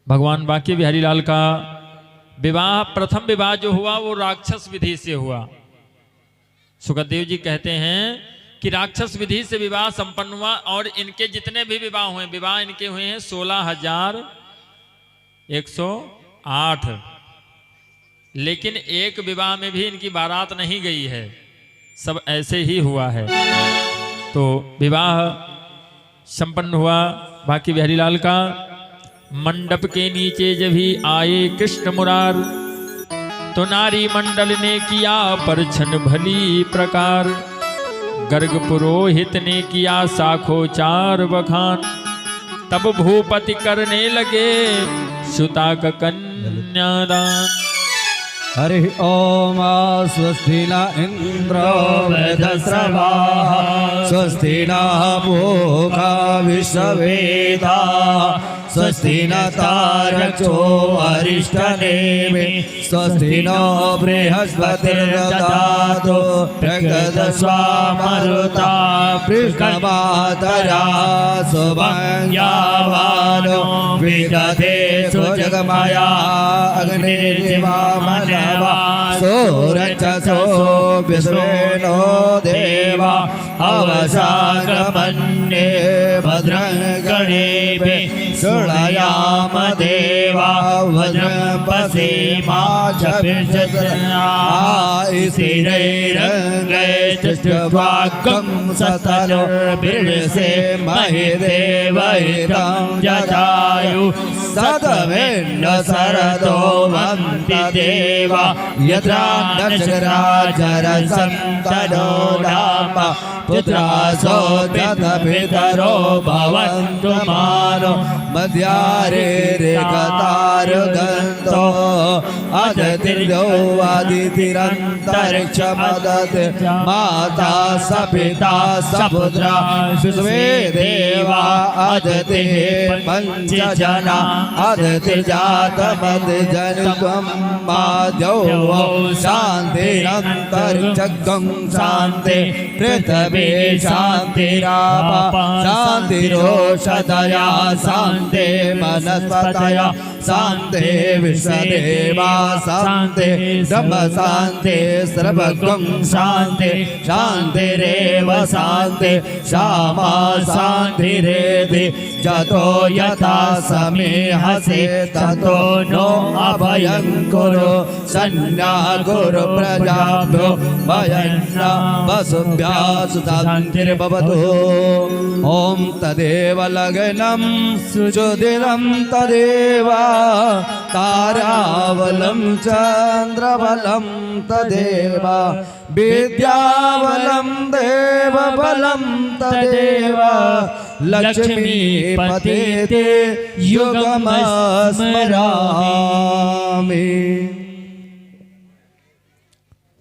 S1: भगवान बांके बिहारी लाल का विवाह, प्रथम विवाह जो हुआ वो राक्षस विधि से हुआ। सुखदेव जी कहते हैं कि राक्षस विधि से विवाह संपन्न हुआ और इनके जितने भी विवाह हुए, विवाह इनके हुए हैं 16,108, लेकिन एक विवाह में भी इनकी बारात नहीं गई है, सब ऐसे ही हुआ है। तो विवाह संपन्न हुआ बांके बिहारी लाल का। मंडप के नीचे जब ही आए कृष्ण मुरार, तो नारी मंडल ने किया परछन भली प्रकार। गर्ग पुरोहित ने किया साखोचार बखान, तब भूपति करने लगे सुता का कन्यादान।
S3: हरि ओम स्वस्ति न इंद्रो वेदस्रवाः, स्वस्ति न पूषा विश्ववेदाः, स्वस्ति न तारक्षो अरिष्टनेमि, स्वस्ति नो बृहस्पतिर्दधातु प्रगतस्वामरुता कृष्णमातरा सुभंग्यावानो विदधे सुजगमया अग्निर्जिवामनवा सोरचसो विश्वेनो देवा अवसागमन्ये भद्रं गणेभि शृणयाम देवा भद्रं पश्येमा स्थिरैरङ्गैस्तुष्ट्वाग्गं सतनुर्भिर्से महि देवहितं जटायु सतमेन्न शरदो वन्ति देवा यथा नक्षराजरसन्तनो नाम पुत्रासो तदपितरो भवन्तु मानो मध्यारे रेखतारुगन्तो अदतिर्यो आदितिरन्तरिक्षमदत् माता सपिता सपुत्रा विश्वे देवा अदतिः पञ्चजना अदतिर्जातमद्जनित्वं माद्यौ शान्तिरन्तरिक्षगं शान्ति पृथ्वी शान्तिरापा शान्तिरोषधया शान्ति वनस्पतया शान्ति विश्वदेवा शान्ति ब्रह्म शान्ति सर्वगं शान्ति शान्तिरेव शान्ति श्यामा शान्तिरेधि जतो यथा समेहसे ततो नो अभयं कुरु सन्ना गुरु प्रजाभ्यो भयन्न वसुभ्यः शान्तिर्भवतु। ॐ तदेव लग्नं सुदिनं तदेव ताराबलं चन्द्रबलं तदेव विद्याबलं देवबलं तदेव लक्ष्मीपते ते युगमस्मरामि।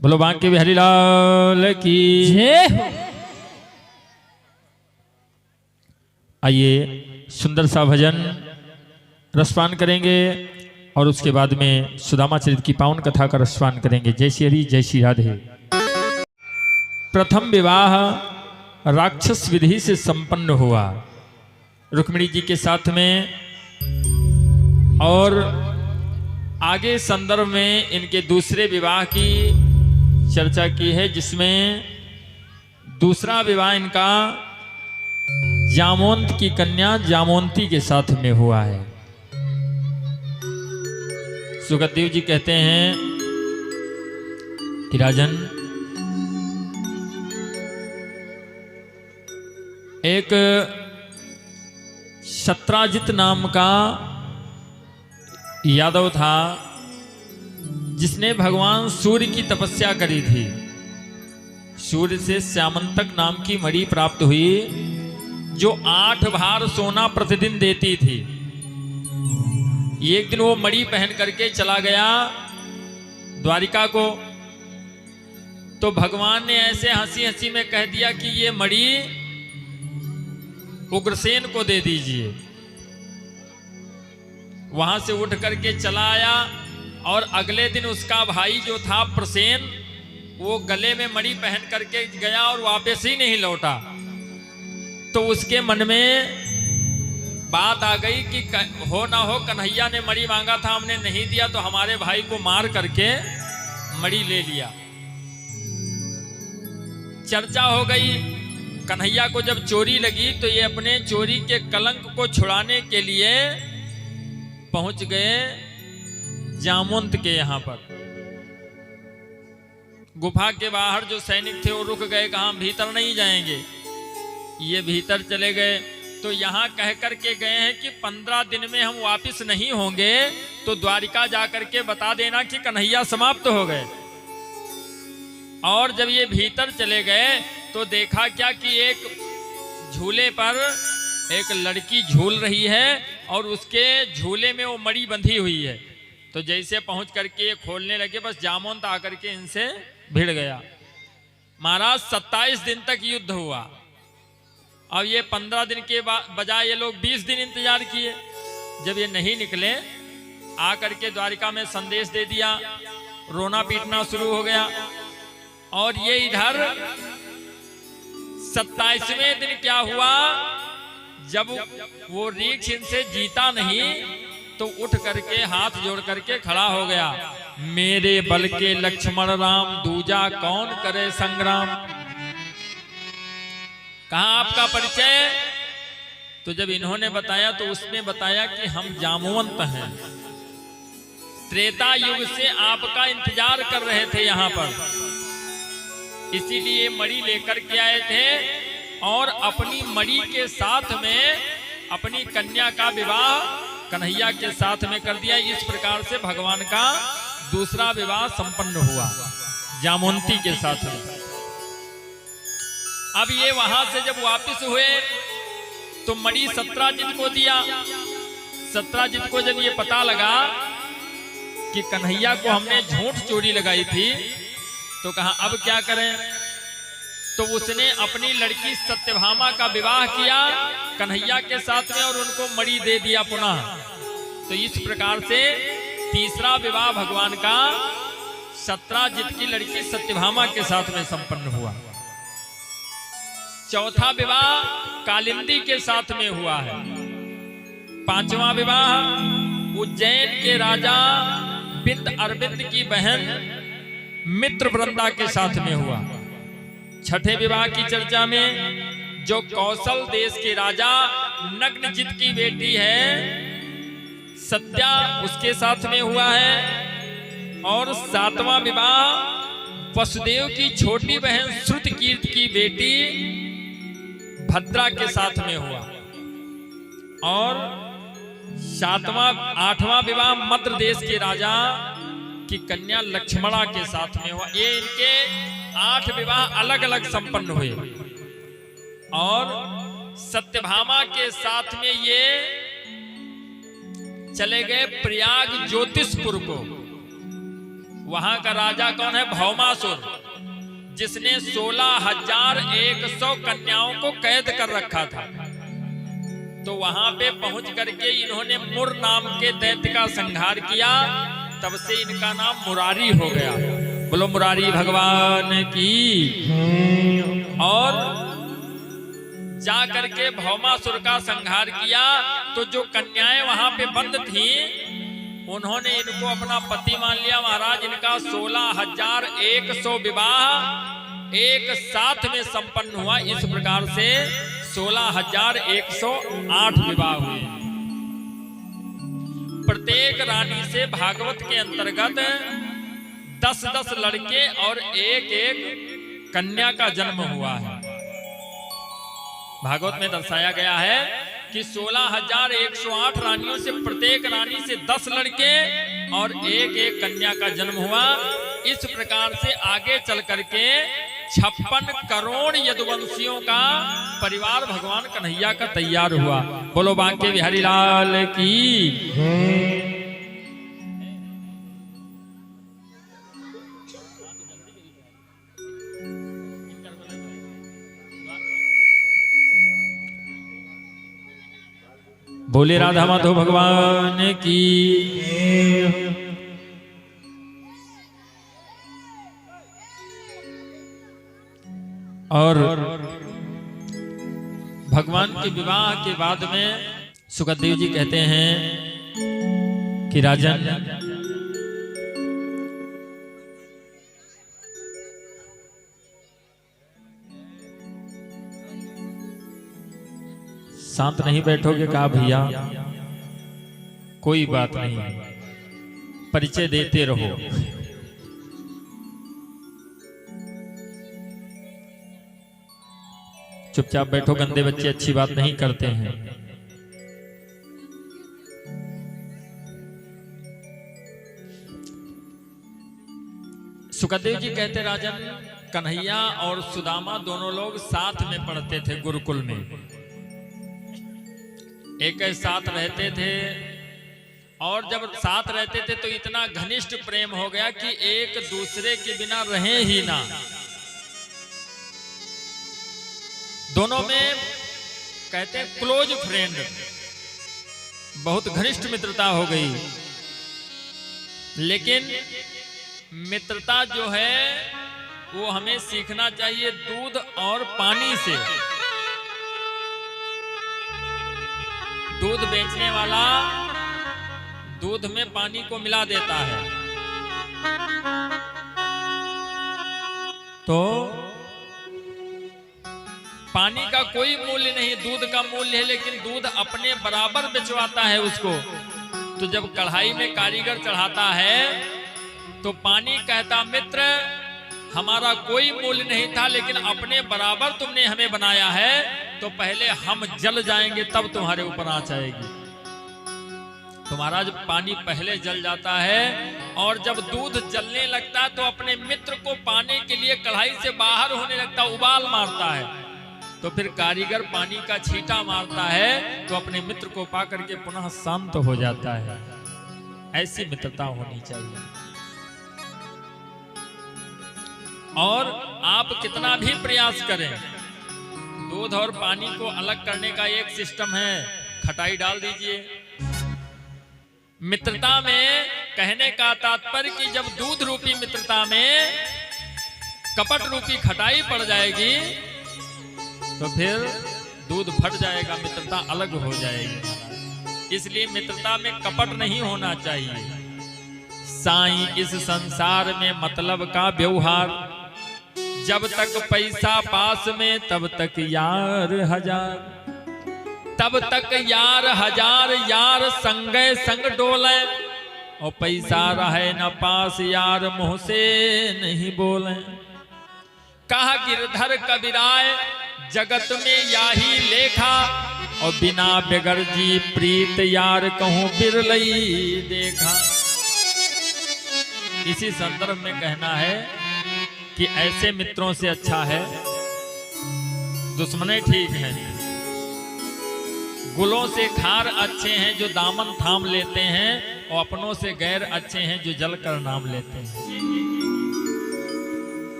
S1: बोलो बांके बिहारी लाल की
S2: जय हो।
S1: आइए सुंदर सा भजन रसपान करेंगे और उसके बाद में सुदामा चरित की पावन कथा का रसपान करेंगे। जय श्री हरि जय श्री राधे। प्रथम विवाह राक्षस विधि से संपन्न हुआ रुक्मिणी जी के साथ में, और आगे संदर्भ में इनके दूसरे विवाह की चर्चा की है, जिसमें दूसरा विवाह इनका जामोंत की कन्या जामोंती के साथ में हुआ है। सुखदेव जी कहते हैं कि राजन, एक शत्राजित नाम का यादव था जिसने भगवान सूर्य की तपस्या करी थी। सूर्य से श्यामंतक नाम की मणि प्राप्त हुई जो 8 भार सोना प्रतिदिन देती थी। एक दिन वो मणि पहन करके चला गया द्वारिका को, तो भगवान ने ऐसे हंसी हंसी में कह दिया कि ये मणि उग्रसेन को दे दीजिए। वहां से उठ करके चला आया और अगले दिन उसका भाई जो था प्रसेन, वो गले में मणि पहन करके गया और वापस ही नहीं लौटा। तो उसके मन में बात आ गई कि हो ना हो कन्हैया ने मणि मांगा था, हमने नहीं दिया, तो हमारे भाई को मार करके मणि ले लिया। चर्चा हो गई। कन्हैया को जब चोरी लगी तो ये अपने चोरी के कलंक को छुड़ाने के लिए पहुंच गए जामोंत के यहां पर। गुफा के बाहर जो सैनिक थे वो रुक गए, कहा भीतर नहीं जाएंगे। ये भीतर चले गए तो यहाँ कह कर के गए हैं कि 15 दिन में हम वापस नहीं होंगे, तो द्वारिका जाकर के बता देना कि कन्हैया समाप्त हो गए। और जब ये भीतर चले गए तो देखा क्या कि एक झूले पर एक लड़की झूल रही है और उसके झूले में वो मणि बंधी हुई है। तो जैसे पहुंच करके ये खोलने लगे, बस जामोंत आकर के इनसे भिड़ गया। महाराज 27 दिन तक युद्ध हुआ। अब ये 15 दिन के बजाय ये लोग 20 दिन इंतजार किए। जब ये नहीं निकले, आकर के द्वारिका में संदेश दे दिया, रोना पीटना शुरू हो गया। और ये इधर 27वें दिन क्या हुआ, जब वो रीछ इनसे जीता नहीं तो उठ करके हाथ जोड़ करके खड़ा हो गया। मेरे बल के लक्ष्मण राम, दूजा कौन करे संग्राम। कहा आपका परिचय? तो जब इन्होंने बताया तो उसने बताया कि हम जामवंत हैं, त्रेता युग से आपका इंतजार कर रहे थे यहाँ पर, इसीलिए मणि लेकर के आए थे और अपनी मणि के साथ में अपनी कन्या का विवाह कन्हैया के साथ में कर दिया। इस प्रकार से भगवान का दूसरा विवाह संपन्न हुआ जामवंती के साथ में। अब ये वहां से जब वापस हुए तो मणि सत्राजित को दिया। सत्राजित को जब ये पता लगा कि कन्हैया को हमने झूठ चोरी लगाई थी, तो कहा अब क्या करें। तो उसने अपनी लड़की सत्यभामा का विवाह किया कन्हैया के साथ में और उनको मणि दे दिया पुनः। तो इस प्रकार से तीसरा विवाह भगवान का सत्राजित की लड़की सत्यभामा के साथ में संपन्न हुआ। चौथा विवाह कालिंदी के साथ में हुआ है। पांचवा विवाह उज्जैन के राजा बिंद अरविंद की बहन मित्रवृंदा के साथ में हुआ। छठे विवाह की चर्चा में जो कौशल देश के राजा नग्नजित की बेटी है सत्या, उसके साथ में हुआ है। और सातवां विवाह वसुदेव की छोटी बहन श्रुतकीर्ति की बेटी भद्रा के साथ में हुआ। और आठवां विवाह मद्र देश के राजा की कन्या लक्ष्मणा के साथ में हुआ। ये इनके 8 विवाह अलग अलग संपन्न हुए और सत्यभामा के साथ में ये चले गए प्रयाग ज्योतिषपुर को। वहां का राजा कौन है? भौमासुर, जिसने 16,100 कन्याओं को कैद कर रखा था। तो वहां पे पहुंच करके इन्होंने मुर नाम के दैत्य का संहार किया। तब से इनका नाम मुरारी हो गया। बोलो मुरारी भगवान की। और जा करके भौमासुर का संहार किया। तो जो कन्याएं वहां पे बंद थी उन्होंने इनको अपना पति मान लिया। महाराज इनका 16,100 विवाह एक साथ में संपन्न हुआ। इस प्रकार से 16,108 विवाह हुए। प्रत्येक रानी से भागवत के अंतर्गत 10-10 लड़के और एक कन्या का जन्म हुआ है। भागवत में दर्शाया गया है कि 16,108 रानियों से प्रत्येक रानी से 10 लड़के और एक कन्या का जन्म हुआ। इस प्रकार से आगे चल करके 56 करोड़ यदुवंशियों का परिवार भगवान कन्हैया का तैयार हुआ। बोलो बांके बिहारी लाल की। बोले राधा माधव भगवान की। और भगवान के विवाह के बाद में सुखदेव जी कहते हैं कि राजन, शांत नहीं बैठोगे? कहा भैया कोई बात नहीं, परिचय देते रहो। चुपचाप बैठो, गंदे बच्चे अच्छी बात नहीं करते हैं। सुखदेव जी कहते राजन, कन्हैया और सुदामा दोनों लोग साथ में पढ़ते थे गुरुकुल में, एक साथ रहते थे। और जब साथ रहते थे तो इतना घनिष्ठ प्रेम हो गया कि एक दूसरे के बिना रहे ही ना। दोनों में कहते हैं क्लोज फ्रेंड, बहुत घनिष्ठ मित्रता हो गई। लेकिन मित्रता जो है वो हमें सीखना चाहिए दूध और पानी से। दूध बेचने वाला दूध में पानी को मिला देता है, तो पानी का कोई मूल्य नहीं, दूध का मूल्य है। लेकिन दूध अपने बराबर बेचवाता है उसको। तो जब कढ़ाई में कारीगर चढ़ाता है तो पानी कहता, मित्र हमारा कोई मूल्य नहीं था, लेकिन अपने बराबर तुमने हमें बनाया है, तो पहले हम जल जाएंगे तब तुम्हारे ऊपर आँच आएगी। तो महाराज पानी पहले जल जाता है, और जब दूध जलने लगता है तो अपने मित्र को पाने के लिए कढ़ाई से बाहर होने लगता, उबाल मारता है। तो फिर कारीगर पानी का छींटा मारता है तो अपने मित्र को पा करके पुनः शांत हो जाता है। ऐसी मित्रता होनी चाहिए। और आप कितना भी प्रयास करें, दूध और पानी को अलग करने का एक सिस्टम है, खटाई डाल दीजिए। मित्रता में कहने का तात्पर्य कि जब दूध रूपी मित्रता में कपट रूपी खटाई पड़ जाएगी तो फिर दूध फट जाएगा, मित्रता अलग हो जाएगी। इसलिए मित्रता में कपट नहीं होना चाहिए। साईं इस संसार में मतलब का व्यवहार, जब तक पैसा पास में तब तक यार हजार, तब तक यार हजार, यार संगे संग डोले, और पैसा रहे न पास यार मुंह से नहीं बोले। कहा गिरधर कबीराय जगत में याही लेखा, और बिना बेगर जी प्रीत यार कहूं बिरलई देखा। इसी संदर्भ में कहना है कि ऐसे मित्रों से अच्छा है दुश्मने ठीक हैं। गुलों से खार अच्छे हैं जो दामन थाम लेते हैं, और अपनों से गैर अच्छे हैं जो जल कर नाम लेते हैं।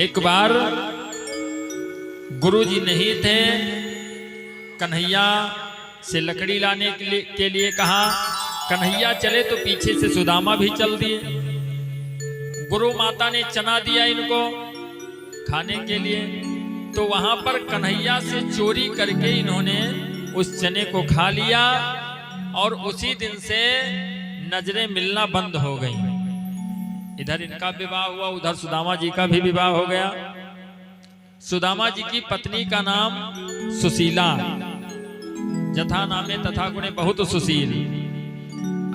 S1: एक बार गुरुजी नहीं थे, कन्हैया से लकड़ी लाने के लिए कहा। कन्हैया चले तो पीछे से सुदामा भी चल दिए। गुरु माता ने चना दिया इनको खाने के लिए, तो वहां पर कन्हैया से चोरी करके इन्होंने उस चने को खा लिया, और उसी दिन से नजरें मिलना बंद हो गई। इधर इनका विवाह हुआ, उधर सुदामा जी का भी विवाह हो गया। सुदामा जी की पत्नी का नाम सुशीला, जथा नामे तथा गुणे बहुत सुशील।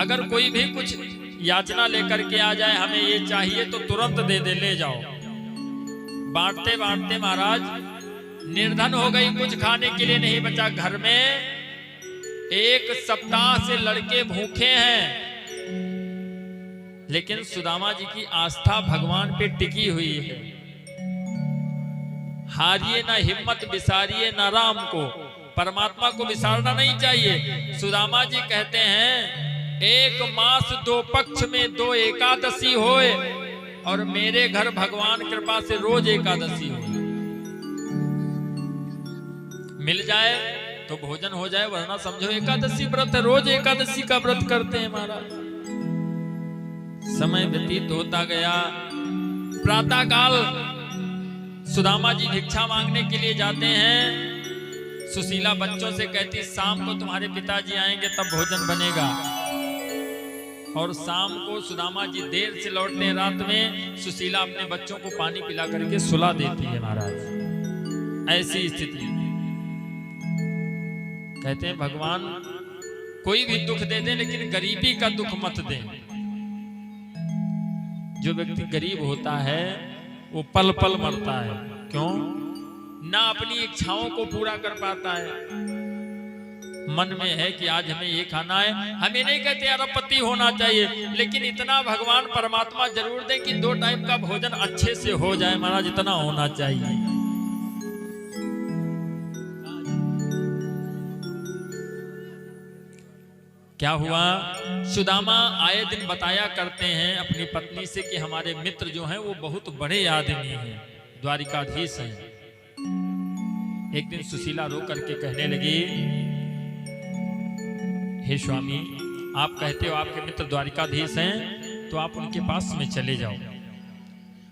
S1: अगर कोई भी कुछ याचना लेकर के आ जाए, हमें ये चाहिए, तो तुरंत दे दे, ले जाओ। बांटते बांटते महाराज निर्धन हो गई, कुछ खाने के लिए नहीं बचा। घर में 1 सप्ताह से लड़के भूखे हैं, लेकिन सुदामा जी की आस्था भगवान पे टिकी हुई है। हारिए ना हिम्मत, बिसारिए ना राम को। परमात्मा को बिसारना नहीं चाहिए। सुदामा जी कहते हैं 1 मास 2 पक्ष में 2 एकादशी होए, और मेरे घर भगवान कृपा से रोज एकादशी हो। मिल जाए तो भोजन हो जाए, वरना समझो एकादशी व्रत है। रोज एकादशी का व्रत करते हैं महाराज। समय व्यतीत होता गया। प्रातः काल सुदामा जी भिक्षा मांगने के लिए जाते हैं। सुशीला बच्चों से कहती, शाम को तुम्हारे पिताजी आएंगे तब भोजन बनेगा। और शाम को सुदामा जी देर से लौटते हैं। रात में सुशीला अपने बच्चों को पानी पिला करके सुला देती है महाराज। ऐसी स्थिति। कहते हैं भगवान कोई भी दुख दे दे, लेकिन गरीबी का दुख मत दे। जो व्यक्ति गरीब होता है वो पल पल मरता है। क्यों? ना अपनी इच्छाओं को पूरा कर पाता है। मन में है कि आज हमें ये खाना है। हमें नहीं कहते अरबपति होना चाहिए, लेकिन इतना भगवान परमात्मा जरूर दे कि 2 टाइम का भोजन अच्छे से हो जाए महाराज, इतना होना चाहिए। क्या हुआ? सुदामा आए दिन बताया करते हैं अपनी पत्नी से कि हमारे मित्र जो हैं वो बहुत बड़े आदमी हैं, द्वारिकाधीश हैं। एक दिन सुशीला रो करके कहने लगी, हे स्वामी, आप कहते हो आपके मित्र द्वारिकाधीश हैं, तो आप उनके पास में चले जाओ।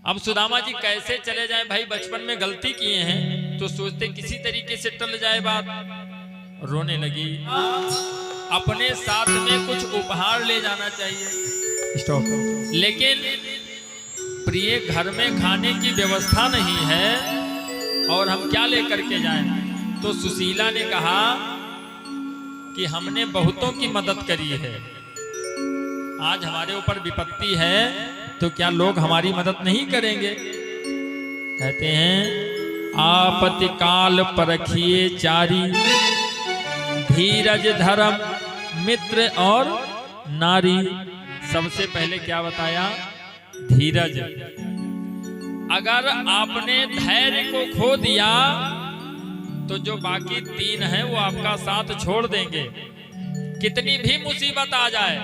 S1: अब सुदामा जी कैसे चले जाएं भाई? बचपन में गलती किए हैं, तो सोचते किसी तरीके से टल जाए बात। रोने लगी। अपने साथ में कुछ उपहार ले जाना चाहिए। स्टॉप। लेकिन प्रिय घर में खाने की व्यवस्था नहीं है, और हम क्या लेकर के जाएं? तो सुशीला ने कहा कि हमने बहुतों की मदद करी है, आज हमारे ऊपर विपत्ति है, तो क्या लोग हमारी मदद नहीं करेंगे? कहते हैं आपत्ति काल परखिए चारी, धीरज धर्म मित्र और नारी। सबसे पहले क्या बताया? धीरज। अगर आपने धैर्य को खो दिया तो जो बाकी 3 हैं वो आपका साथ छोड़ देंगे, कितनी भी मुसीबत आ जाए।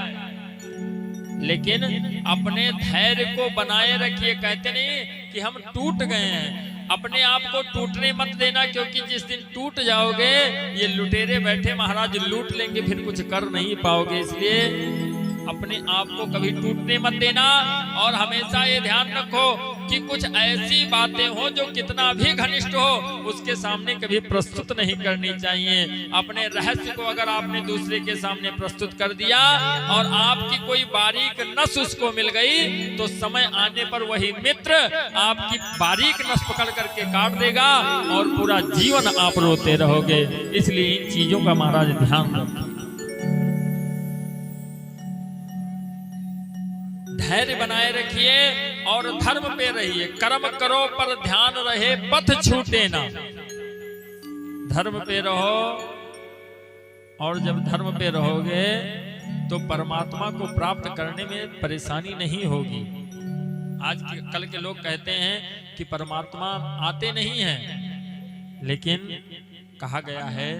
S1: लेकिन अपने धैर्य को बनाए रखिए। कहते नहीं कि हम टूट गए हैं, अपने आप को टूटने मत देना, क्योंकि जिस दिन टूट जाओगे ये लुटेरे बैठे महाराज लूट लेंगे, फिर कुछ कर नहीं पाओगे। इसलिए अपने आप को कभी टूटने मत देना। और हमेशा ये ध्यान रखो कि कुछ ऐसी बातें हो जो कितना भी घनिष्ठ हो उसके सामने कभी प्रस्तुत नहीं करनी चाहिए। अपने रहस्य को अगर आपने दूसरे के सामने प्रस्तुत कर दिया और आपकी कोई बारीक नस उसको मिल गई, तो समय आने पर वही मित्र आपकी बारीक नस पकड़ करके काट देगा और पूरा जीवन आप रोते रहोगे। इसलिए इन चीजों का महाराज ध्यान रखें। धैर्य बनाए रखिए और धर्म पे रहिए। कर्म करो पर ध्यान रहे, पथ छूटे ना। धर्म पे रहो, और जब धर्म पे रहोगे तो परमात्मा को प्राप्त करने में परेशानी नहीं होगी। कल के लोग कहते हैं कि परमात्मा आते नहीं हैं, लेकिन कहा गया है